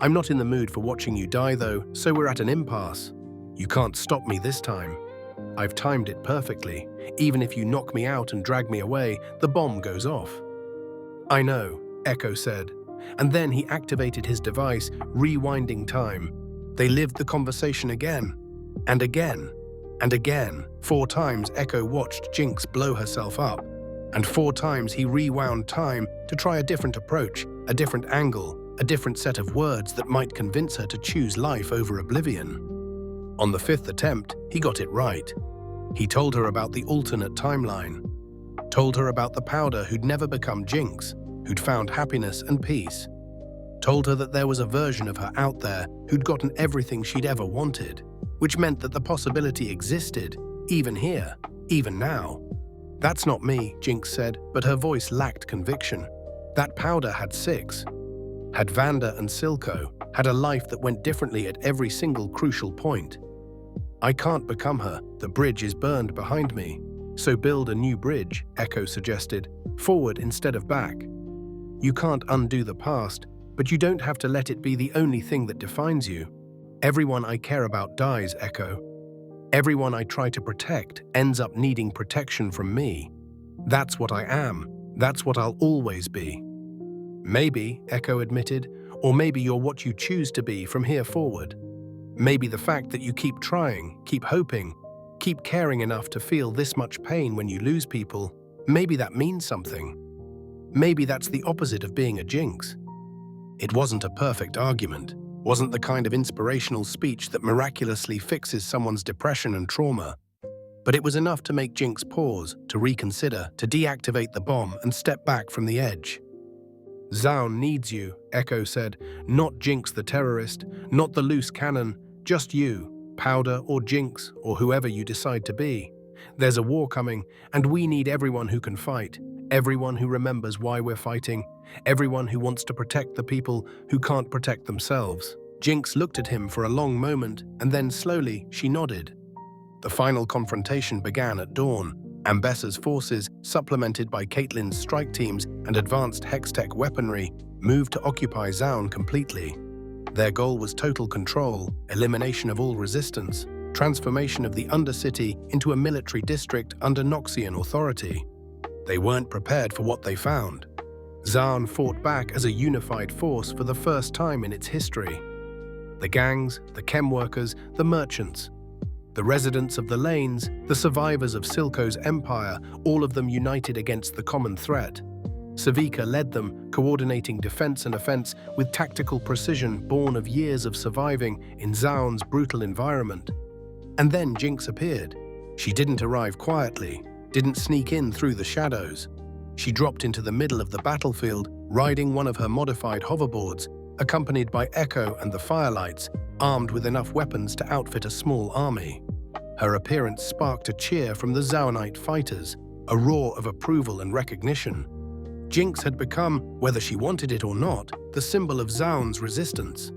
I'm not in the mood for watching you die, though, so we're at an impasse. You can't stop me this time. I've timed it perfectly. Even if you knock me out and drag me away, the bomb goes off." "I know," Echo said, and then he activated his device, rewinding time. They lived the conversation again, and again, and again. 4 times Echo watched Jinx blow herself up, and 4 times he rewound time to try a different approach, a different angle, a different set of words that might convince her to choose life over oblivion. On the 5th attempt, he got it right. He told her about the alternate timeline, told her about the Powder who'd never become Jinx, who'd found happiness and peace, told her that there was a version of her out there who'd gotten everything she'd ever wanted, which meant that the possibility existed, even here, even now. "That's not me," Jinx said, but her voice lacked conviction. "That Powder had 6. Had Vanda and Silco, had a life that went differently at every single crucial point. I can't become her, the bridge is burned behind me. So build a new bridge," Echo suggested, "forward instead of back. You can't undo the past, but you don't have to let it be the only thing that defines you. Everyone I care about dies, Echo. Everyone I try to protect ends up needing protection from me. That's what I am. That's what I'll always be." "Maybe," Echo admitted, "or maybe you're what you choose to be from here forward. Maybe the fact that you keep trying, keep hoping, keep caring enough to feel this much pain when you lose people, maybe that means something. Maybe that's the opposite of being a Jinx. It wasn't a perfect argument, wasn't the kind of inspirational speech that miraculously fixes someone's depression and trauma. But it was enough to make Jinx pause, to reconsider, to deactivate the bomb and step back from the edge. "Zaun needs you," Echo said. "Not Jinx the terrorist, not the loose cannon, just you, Powder or Jinx or whoever you decide to be. There's a war coming, and we need everyone who can fight, everyone who remembers why we're fighting, everyone who wants to protect the people who can't protect themselves." Jinx looked at him for a long moment, and then slowly she nodded. The final confrontation began at dawn. Ambessa's forces, supplemented by Caitlyn's strike teams and advanced Hextech weaponry, moved to occupy Zaun completely. Their goal was total control, elimination of all resistance, transformation of the Undercity into a military district under Noxian authority. They weren't prepared for what they found. Zaun fought back as a unified force for the first time in its history. The gangs, the chem workers, the merchants, the residents of the lanes, the survivors of Silco's empire, all of them united against the common threat. Savika led them, coordinating defense and offense with tactical precision born of years of surviving in Zaun's brutal environment. And then Jinx appeared. She didn't arrive quietly, didn't sneak in through the shadows. She dropped into the middle of the battlefield, riding one of her modified hoverboards, accompanied by Echo and the Firelights, armed with enough weapons to outfit a small army. Her appearance sparked a cheer from the Zaunite fighters, a roar of approval and recognition. Jinx had become, whether she wanted it or not, the symbol of Zaun's resistance.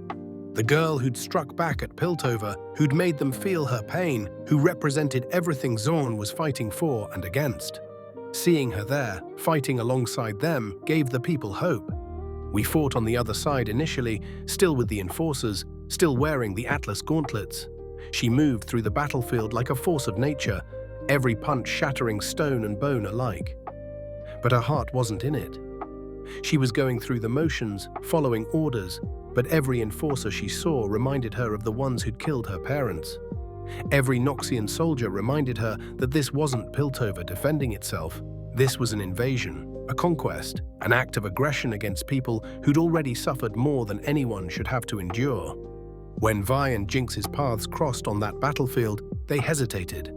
The girl who'd struck back at Piltover, who'd made them feel her pain, who represented everything Zaun was fighting for and against. Seeing her there, fighting alongside them, gave the people hope. We fought on the other side initially, still with the enforcers, still wearing the Atlas gauntlets. She moved through the battlefield like a force of nature, every punch shattering stone and bone alike. But her heart wasn't in it. She was going through the motions, following orders, but every enforcer she saw reminded her of the ones who'd killed her parents. Every Noxian soldier reminded her that this wasn't Piltover defending itself. This was an invasion, a conquest, an act of aggression against people who'd already suffered more than anyone should have to endure. When Vi and Jinx's paths crossed on that battlefield, they hesitated.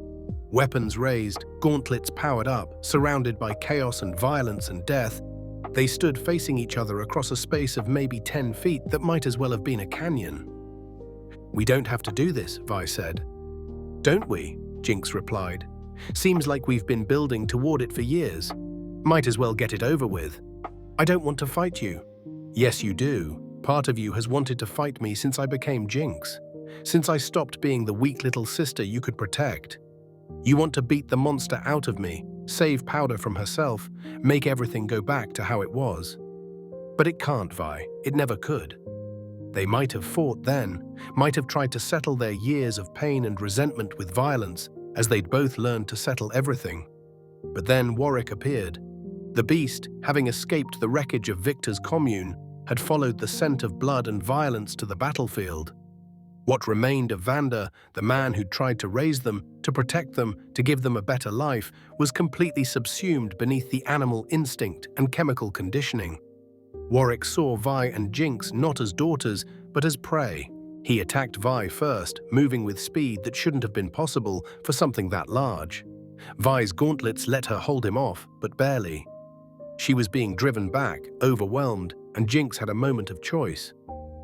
Weapons raised, gauntlets powered up, surrounded by chaos and violence and death, they stood facing each other across a space of maybe 10 feet that might as well have been a canyon. "We don't have to do this," Vi said. "Don't we?" Jinx replied. "Seems like we've been building toward it for years. Might as well get it over with. I don't want to fight you." "Yes, you do. Part of you has wanted to fight me since I became Jinx. Since I stopped being the weak little sister you could protect. You want to beat the monster out of me, save Powder from herself, make everything go back to how it was. But it can't, Vi. It never could." They might have fought then, might have tried to settle their years of pain and resentment with violence, as they'd both learned to settle everything. But then Warwick appeared. The beast, having escaped the wreckage of Victor's commune, had followed the scent of blood and violence to the battlefield. What remained of Vander, the man who'd tried to raise them, to protect them, to give them a better life, was completely subsumed beneath the animal instinct and chemical conditioning. Warwick saw Vi and Jinx not as daughters, but as prey. He attacked Vi first, moving with speed that shouldn't have been possible for something that large. Vi's gauntlets let her hold him off, but barely. She was being driven back, overwhelmed, and Jinx had a moment of choice.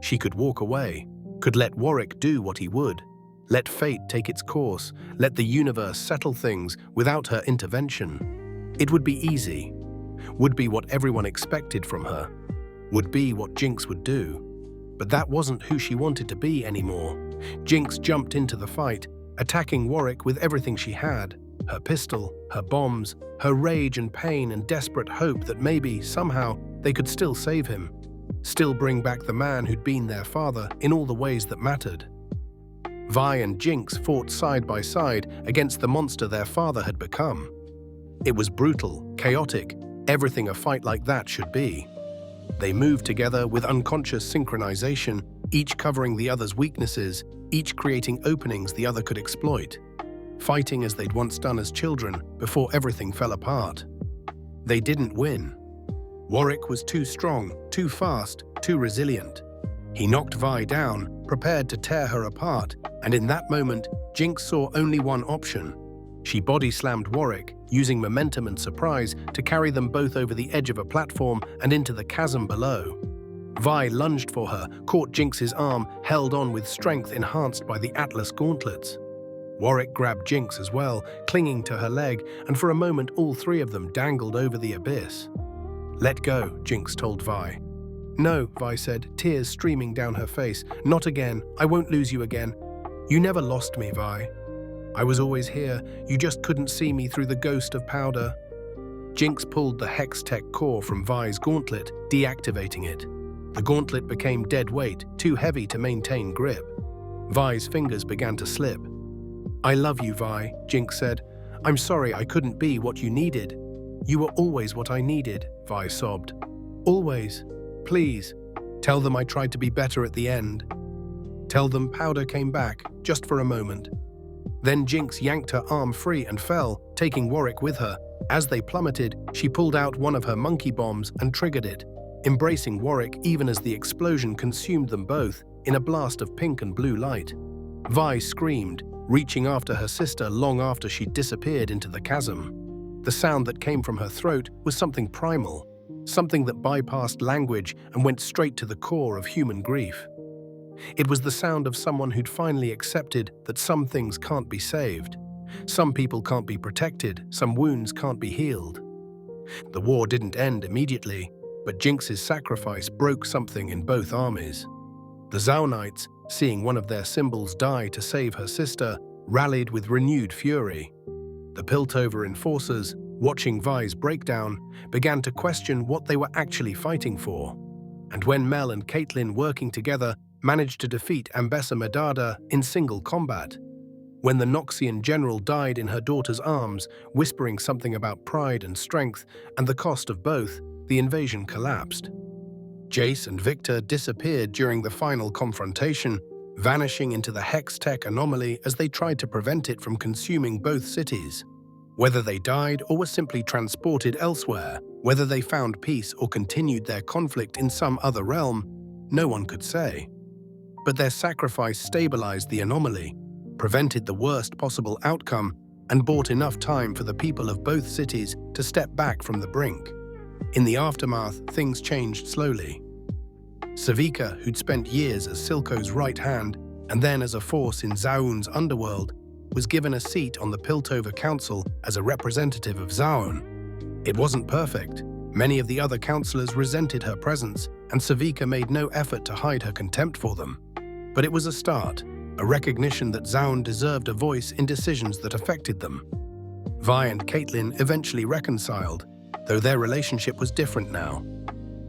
She could walk away, could let Warwick do what he would, let fate take its course, let the universe settle things without her intervention. It would be easy, would be what everyone expected from her, would be what Jinx would do. But that wasn't who she wanted to be anymore. Jinx jumped into the fight, attacking Warwick with everything she had, her pistol, her bombs, her rage and pain and desperate hope that maybe, somehow, they could still save him, still bring back the man who'd been their father in all the ways that mattered. Vi and Jinx fought side by side against the monster their father had become. It was brutal, chaotic, everything a fight like that should be. They moved together with unconscious synchronization, each covering the other's weaknesses, each creating openings the other could exploit, fighting as they'd once done as children before everything fell apart. They didn't win. Warwick was too strong, too fast, too resilient. He knocked Vi down, prepared to tear her apart, and in that moment, Jinx saw only one option. She body-slammed Warwick, using momentum and surprise to carry them both over the edge of a platform and into the chasm below. Vi lunged for her, caught Jinx's arm, held on with strength enhanced by the Atlas gauntlets. Warwick grabbed Jinx as well, clinging to her leg, and for a moment all three of them dangled over the abyss. "Let go," Jinx told Vi. "No," Vi said, tears streaming down her face. "Not again. I won't lose you again. You never lost me, Vi. I was always here. You just couldn't see me through the ghost of powder." Jinx pulled the Hex-Tech core from Vi's gauntlet, deactivating it. The gauntlet became dead weight, too heavy to maintain grip. Vi's fingers began to slip. "I love you, Vi," Jinx said. "I'm sorry I couldn't be what you needed. You were always what I needed," Vi sobbed. "Always. Please. Tell them I tried to be better at the end. Tell them powder came back, just for a moment." Then Jinx yanked her arm free and fell, taking Warwick with her. As they plummeted, she pulled out one of her monkey bombs and triggered it, embracing Warwick even as the explosion consumed them both in a blast of pink and blue light. Vi screamed, reaching after her sister long after she'd disappeared into the chasm. The sound that came from her throat was something primal, something that bypassed language and went straight to the core of human grief. It was the sound of someone who'd finally accepted that some things can't be saved. Some people can't be protected, some wounds can't be healed. The war didn't end immediately, but Jinx's sacrifice broke something in both armies. The Zaunites, seeing one of their symbols die to save her sister, rallied with renewed fury. The Piltover enforcers, watching Vi's breakdown, began to question what they were actually fighting for. And when Mel and Caitlyn, working together, managed to defeat Ambessa Medada in single combat. When the Noxian general died in her daughter's arms, whispering something about pride and strength and the cost of both, the invasion collapsed. Jace and Victor disappeared during the final confrontation, vanishing into the Hex-Tech anomaly as they tried to prevent it from consuming both cities. Whether they died or were simply transported elsewhere, whether they found peace or continued their conflict in some other realm, no one could say. But their sacrifice stabilized the anomaly, prevented the worst possible outcome, and bought enough time for the people of both cities to step back from the brink. In the aftermath, things changed slowly. Savika, who'd spent years as Silco's right hand and then as a force in Zaun's underworld, was given a seat on the Piltover Council as a representative of Zaun. It wasn't perfect. Many of the other councillors resented her presence, and Savika made no effort to hide her contempt for them. But it was a start, a recognition that Zaun deserved a voice in decisions that affected them. Vi and Caitlyn eventually reconciled, though their relationship was different now.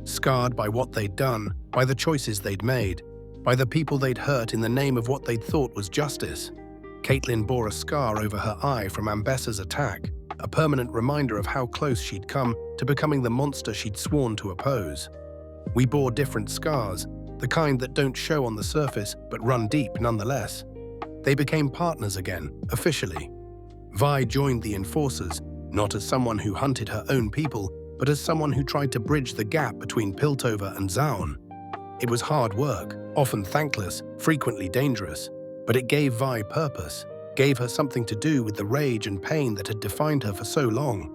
Scarred by what they'd done, by the choices they'd made, by the people they'd hurt in the name of what they'd thought was justice. Caitlyn bore a scar over her eye from Ambessa's attack, a permanent reminder of how close she'd come to becoming the monster she'd sworn to oppose. We bore different scars, the kind that don't show on the surface but run deep nonetheless. They became partners again, officially. Vi joined the Enforcers, not as someone who hunted her own people, but as someone who tried to bridge the gap between Piltover and Zaun. It was hard work, often thankless, frequently dangerous, but it gave Vi purpose, gave her something to do with the rage and pain that had defined her for so long.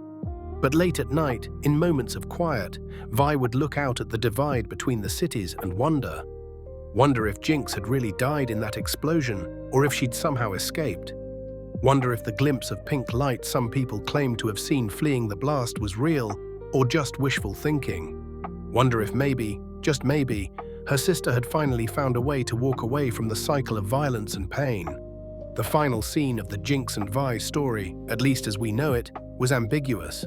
But late at night, in moments of quiet, Vi would look out at the divide between the cities and wonder if Jinx had really died in that explosion, or if she'd somehow escaped. Wonder if the glimpse of pink light some people claimed to have seen fleeing the blast was real, or just wishful thinking. Wonder if maybe, just maybe, her sister had finally found a way to walk away from the cycle of violence and pain. The final scene of the Jinx and Vi story, at least as we know it, was ambiguous.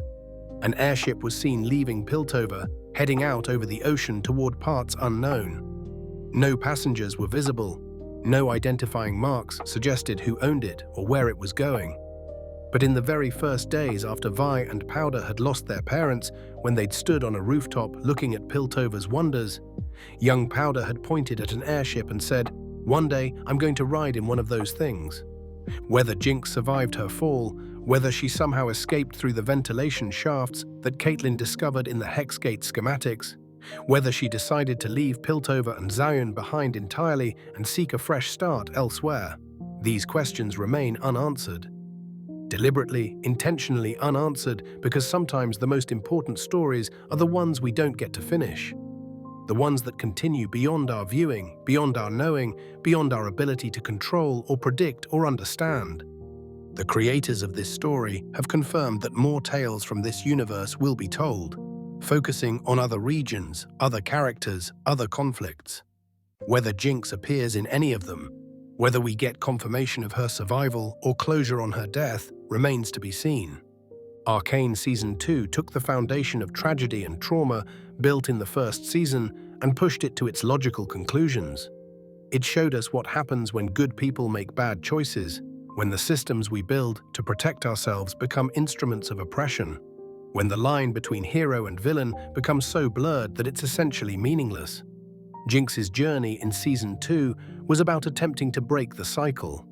An airship was seen leaving Piltover, heading out over the ocean toward parts unknown. No passengers were visible. No identifying marks suggested who owned it or where it was going. But in the very first days after Vi and Powder had lost their parents, when they'd stood on a rooftop looking at Piltover's wonders, young Powder had pointed at an airship and said, "One day I'm going to ride in one of those things." Whether Jinx survived her fall, whether she somehow escaped through the ventilation shafts that Caitlyn discovered in the Hexgate schematics, Whether she decided to leave Piltover and Zaun behind entirely and seek a fresh start elsewhere, these questions remain unanswered. Deliberately, intentionally unanswered, because sometimes the most important stories are the ones we don't get to finish. The ones that continue beyond our viewing, beyond our knowing, beyond our ability to control or predict or understand. The creators of this story have confirmed that more tales from this universe will be told, focusing on other regions, other characters, other conflicts. Whether Jinx appears in any of them, whether we get confirmation of her survival or closure on her death, remains to be seen. Arcane Season 2 took the foundation of tragedy and trauma built in the first season and pushed it to its logical conclusions. It showed us what happens when good people make bad choices, when the systems we build to protect ourselves become instruments of oppression, when the line between hero and villain becomes so blurred that it's essentially meaningless. Jinx's journey in Season 2 was about attempting to break the cycle.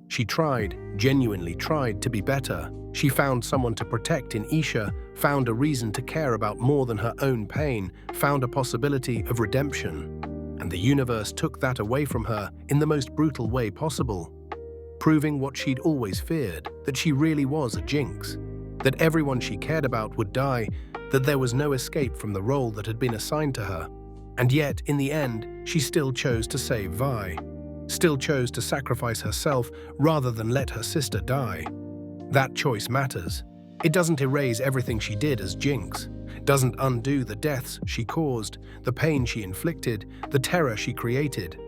She tried, genuinely tried, to be better. She found someone to protect in Isha, found a reason to care about more than her own pain, found a possibility of redemption. And the universe took that away from her in the most brutal way possible, proving what she'd always feared, that she really was a Jinx, that everyone she cared about would die, that there was no escape from the role that had been assigned to her. And yet, in the end, she still chose to save Vi, still chose to sacrifice herself rather than let her sister die. That choice matters. It doesn't erase everything she did as Jinx, doesn't undo the deaths she caused, the pain she inflicted, the terror she created.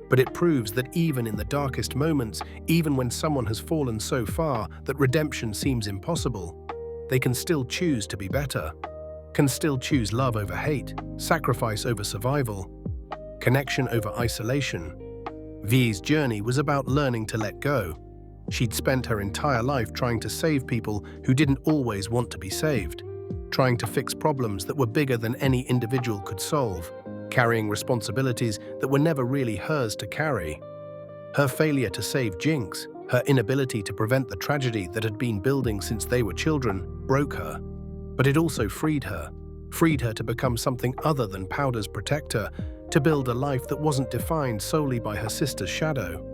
But it proves that even in the darkest moments, even when someone has fallen so far that redemption seems impossible, they can still choose to be better, can still choose love over hate, sacrifice over survival, connection over isolation. Vi's journey was about learning to let go. She'd spent her entire life trying to save people who didn't always want to be saved, trying to fix problems that were bigger than any individual could solve, carrying responsibilities that were never really hers to carry. Her failure to save Jinx, her inability to prevent the tragedy that had been building since they were children, broke her. But it also freed her to become something other than Powder's protector, to build a life that wasn't defined solely by her sister's shadow.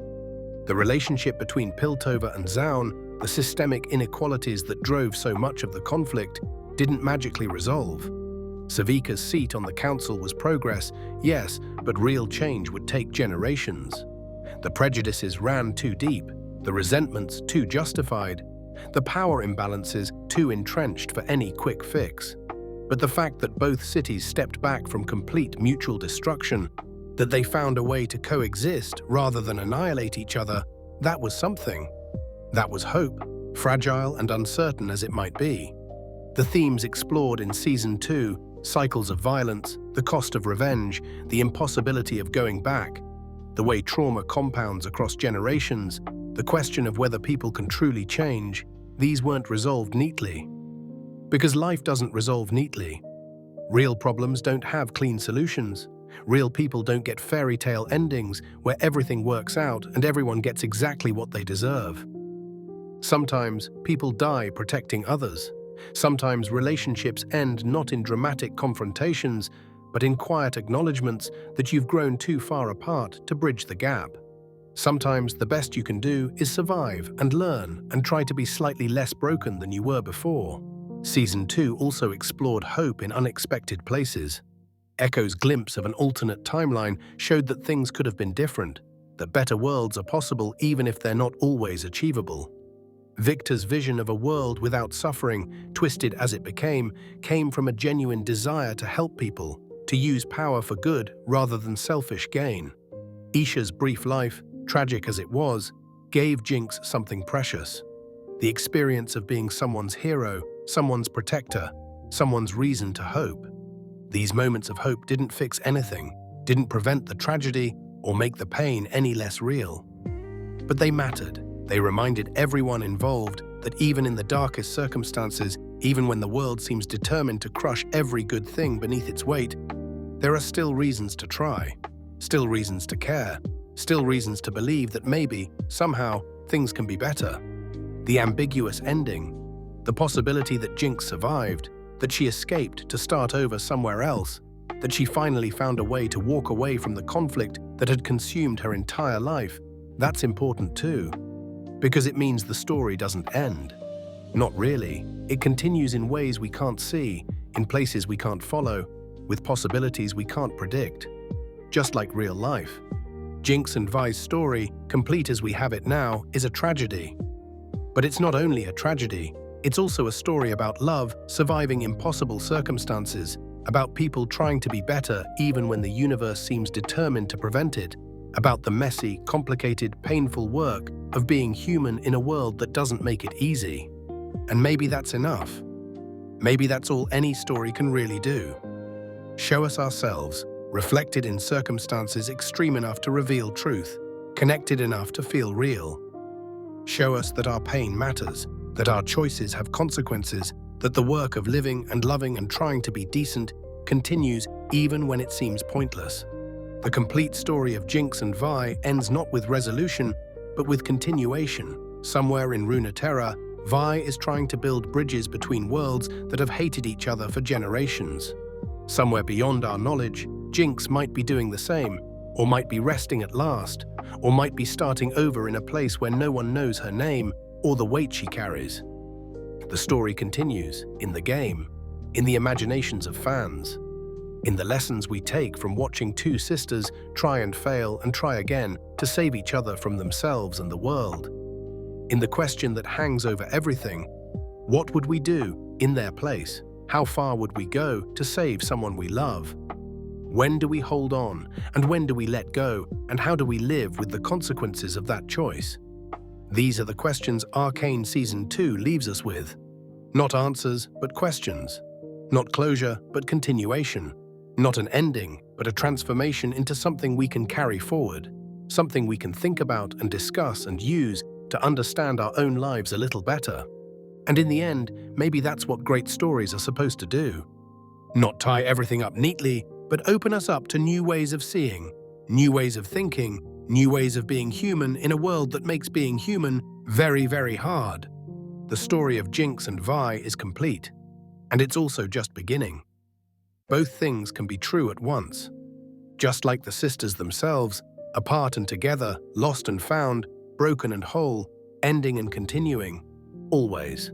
The relationship between Piltover and Zaun, the systemic inequalities that drove so much of the conflict, didn't magically resolve. Savika's seat on the council was progress, yes, but real change would take generations. The prejudices ran too deep, the resentments too justified, the power imbalances too entrenched for any quick fix. But the fact that both cities stepped back from complete mutual destruction, that they found a way to coexist rather than annihilate each other, that was something. That was hope, fragile and uncertain as it might be. The themes explored in Season 2, cycles of violence, the cost of revenge, the impossibility of going back, the way trauma compounds across generations, the question of whether people can truly change, these weren't resolved neatly. Because life doesn't resolve neatly. Real problems don't have clean solutions. Real people don't get fairy tale endings where everything works out and everyone gets exactly what they deserve. Sometimes people die protecting others. Sometimes relationships end not in dramatic confrontations, but in quiet acknowledgements that you've grown too far apart to bridge the gap. Sometimes the best you can do is survive and learn and try to be slightly less broken than you were before. Season 2 also explored hope in unexpected places. Echo's glimpse of an alternate timeline showed that things could have been different, that better worlds are possible even if they're not always achievable. Victor's vision of a world without suffering, twisted as it became, came from a genuine desire to help people, to use power for good rather than selfish gain. Isha's brief life, tragic as it was, gave Jinx something precious. The experience of being someone's hero, someone's protector, someone's reason to hope. These moments of hope didn't fix anything, didn't prevent the tragedy or make the pain any less real. But they mattered. They reminded everyone involved that even in the darkest circumstances, even when the world seems determined to crush every good thing beneath its weight, there are still reasons to try, still reasons to care, still reasons to believe that maybe, somehow, things can be better. The ambiguous ending, the possibility that Jinx survived, that she escaped to start over somewhere else, that she finally found a way to walk away from the conflict that had consumed her entire life, that's important too. Because it means the story doesn't end. Not really. It continues in ways we can't see, in places we can't follow, with possibilities we can't predict. Just like real life. Jinx and Vi's story, complete as we have it now, is a tragedy. But it's not only a tragedy, it's also a story about love surviving impossible circumstances, about people trying to be better even when the universe seems determined to prevent it, about the messy, complicated, painful work of being human in a world that doesn't make it easy. And maybe that's enough. Maybe that's all any story can really do. Show us ourselves, reflected in circumstances extreme enough to reveal truth, connected enough to feel real. Show us that our pain matters, that our choices have consequences, that the work of living and loving and trying to be decent continues even when it seems pointless. The complete story of Jinx and Vi ends not with resolution, but with continuation. Somewhere in Runeterra, Vi is trying to build bridges between worlds that have hated each other for generations. Somewhere beyond our knowledge, Jinx might be doing the same, or might be resting at last, or might be starting over in a place where no one knows her name or the weight she carries. The story continues, in the game, in the imaginations of fans, in the lessons we take from watching two sisters try and fail and try again to save each other from themselves and the world. In the question that hangs over everything, what would we do in their place? How far would we go to save someone we love? When do we hold on, and when do we let go, and how do we live with the consequences of that choice? These are the questions Arcane Season 2 leaves us with. Not answers, but questions. Not closure, but continuation. Not an ending, but a transformation into something we can carry forward. Something we can think about and discuss and use to understand our own lives a little better. And in the end, maybe that's what great stories are supposed to do. Not tie everything up neatly, but open us up to new ways of seeing, new ways of thinking, new ways of being human in a world that makes being human very, very hard. The story of Jinx and Vi is complete, and it's also just beginning. Both things can be true at once. Just like the sisters themselves, apart and together, lost and found, broken and whole, ending and continuing, always.